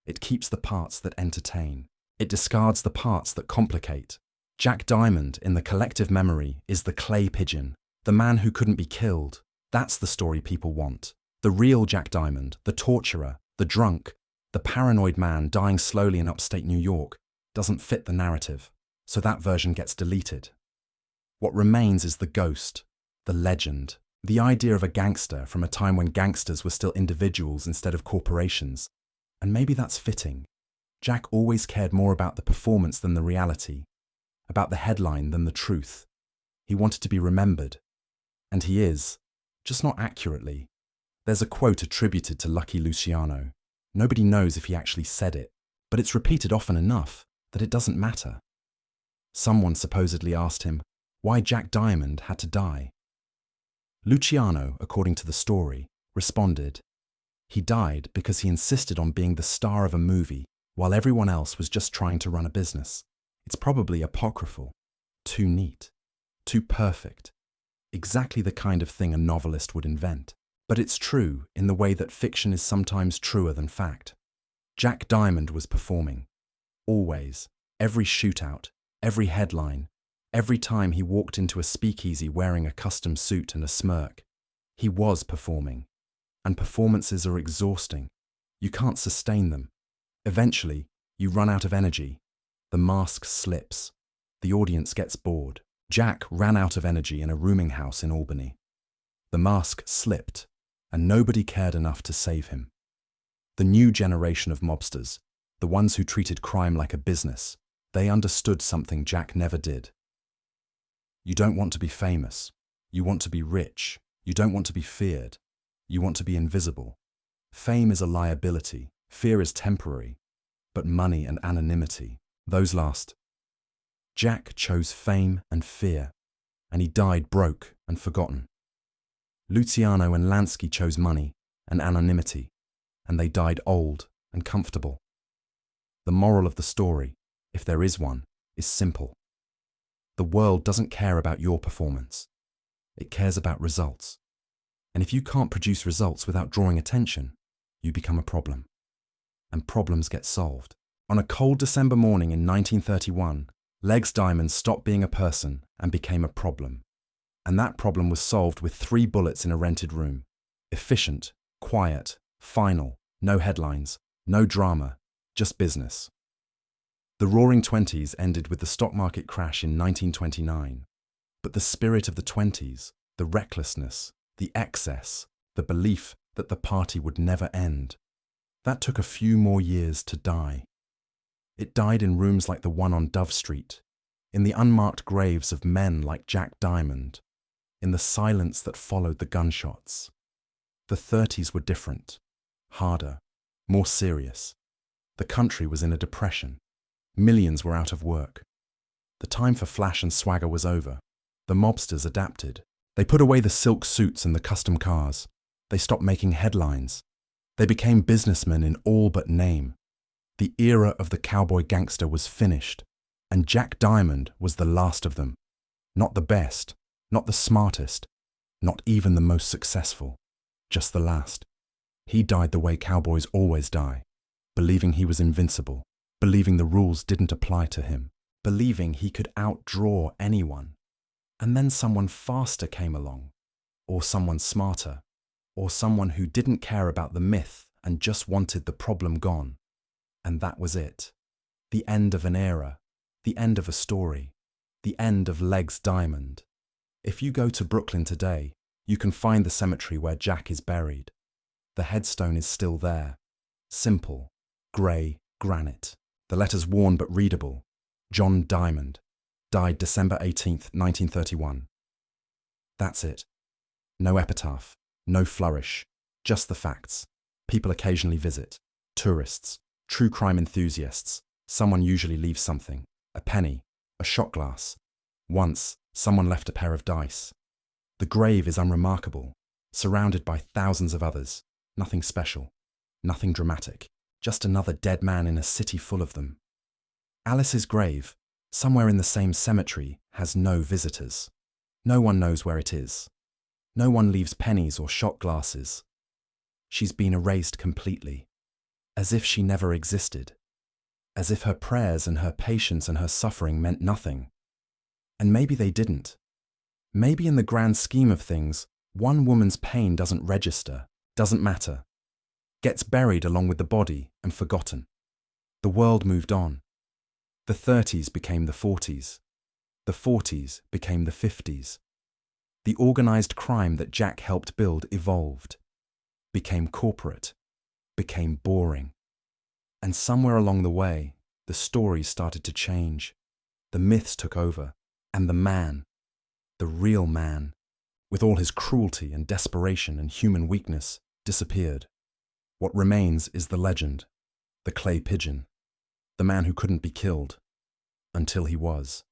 It keeps the parts that entertain. It discards the parts that complicate. Jack Diamond, in the collective memory, is the clay pigeon, the man who couldn't be killed. That's the story people want. The real Jack Diamond, the torturer, the drunk, the paranoid man dying slowly in upstate New York, doesn't fit the narrative, so that version gets deleted. What remains is the ghost, the legend, the idea of a gangster from a time when gangsters were still individuals instead of corporations. And maybe that's fitting. Jack always cared more about the performance than the reality, about the headline than the truth. He wanted to be remembered. And he is, just not accurately. There's a quote attributed to Lucky Luciano. Nobody knows if he actually said it, but it's repeated often enough that it doesn't matter. Someone supposedly asked him why Jack Diamond had to die. Luciano, according to the story, responded, He died because he insisted on being the star of a movie while everyone else was just trying to run a business. It's probably apocryphal, too neat, too perfect, exactly the kind of thing a novelist would invent. But it's true in the way that fiction is sometimes truer than fact. Jack Diamond was performing. Always. Every shootout, every headline, every time he walked into a speakeasy wearing a custom suit and a smirk. He was performing. And performances are exhausting. You can't sustain them. Eventually, you run out of energy. The mask slips. The audience gets bored. Jack ran out of energy in a rooming house in Albany. The mask slipped, and nobody cared enough to save him. The new generation of mobsters, the ones who treated crime like a business, they understood something Jack never did. You don't want to be famous. You want to be rich. You don't want to be feared. You want to be invisible. Fame is a liability. Fear is temporary. But money and anonymity, those last. Jack chose fame and fear, and he died broke and forgotten. Luciano and Lansky chose money and anonymity, and they died old and comfortable. The moral of the story, if there is one, is simple. The world doesn't care about your performance. It cares about results. And if you can't produce results without drawing attention, you become a problem. And problems get solved. On a cold December morning in 1931, Legs Diamond stopped being a person and became a problem. And that problem was solved with 3 bullets in a rented room. Efficient, quiet, final, no headlines, no drama, just business. The Roaring Twenties ended with the stock market crash in 1929. But the spirit of the 20s, the recklessness, the excess, the belief that the party would never end, that took a few more years to die. It died in rooms like the one on Dove Street, in the unmarked graves of men like Jack Diamond, in the silence that followed the gunshots. The 30s were different, harder, more serious. The country was in a depression. Millions were out of work. The time for flash and swagger was over. The mobsters adapted. They put away the silk suits and the custom cars. They stopped making headlines. They became businessmen in all but name. The era of the cowboy gangster was finished, and Jack Diamond was the last of them. Not the best, not the smartest, not even the most successful, just the last. He died the way cowboys always die, believing he was invincible, believing the rules didn't apply to him, believing he could outdraw anyone. And then someone faster came along, or someone smarter, or someone who didn't care about the myth and just wanted the problem gone. And that was it. The end of an era, the end of a story, the end of Legs Diamond. If you go to Brooklyn today, you can find the cemetery where Jack is buried. The headstone is still there. Simple, grey granite. The letters worn but readable. John Diamond. Died December 18th, 1931. That's it. No epitaph, no flourish, just the facts. People occasionally visit. Tourists, true crime enthusiasts. Someone usually leaves something. A penny, a shot glass. Once, someone left a pair of dice. The grave is unremarkable, surrounded by thousands of others. Nothing special, nothing dramatic. Just another dead man in a city full of them. Alice's grave, somewhere in the same cemetery, has no visitors. No one knows where it is. No one leaves pennies or shot glasses. She's been erased completely, as if she never existed, as if her prayers and her patience and her suffering meant nothing. And maybe they didn't. Maybe in the grand scheme of things, one woman's pain doesn't register, doesn't matter, gets buried along with the body and forgotten. The world moved on. The 30s became the 40s. The 40s became the 50s. The organized crime that Jack helped build evolved, became corporate, became boring. And somewhere along the way, the stories started to change. The myths took over, and the man, the real man, with all his cruelty and desperation and human weakness, disappeared. What remains is the legend, the clay pigeon, the man who couldn't be killed, until he was.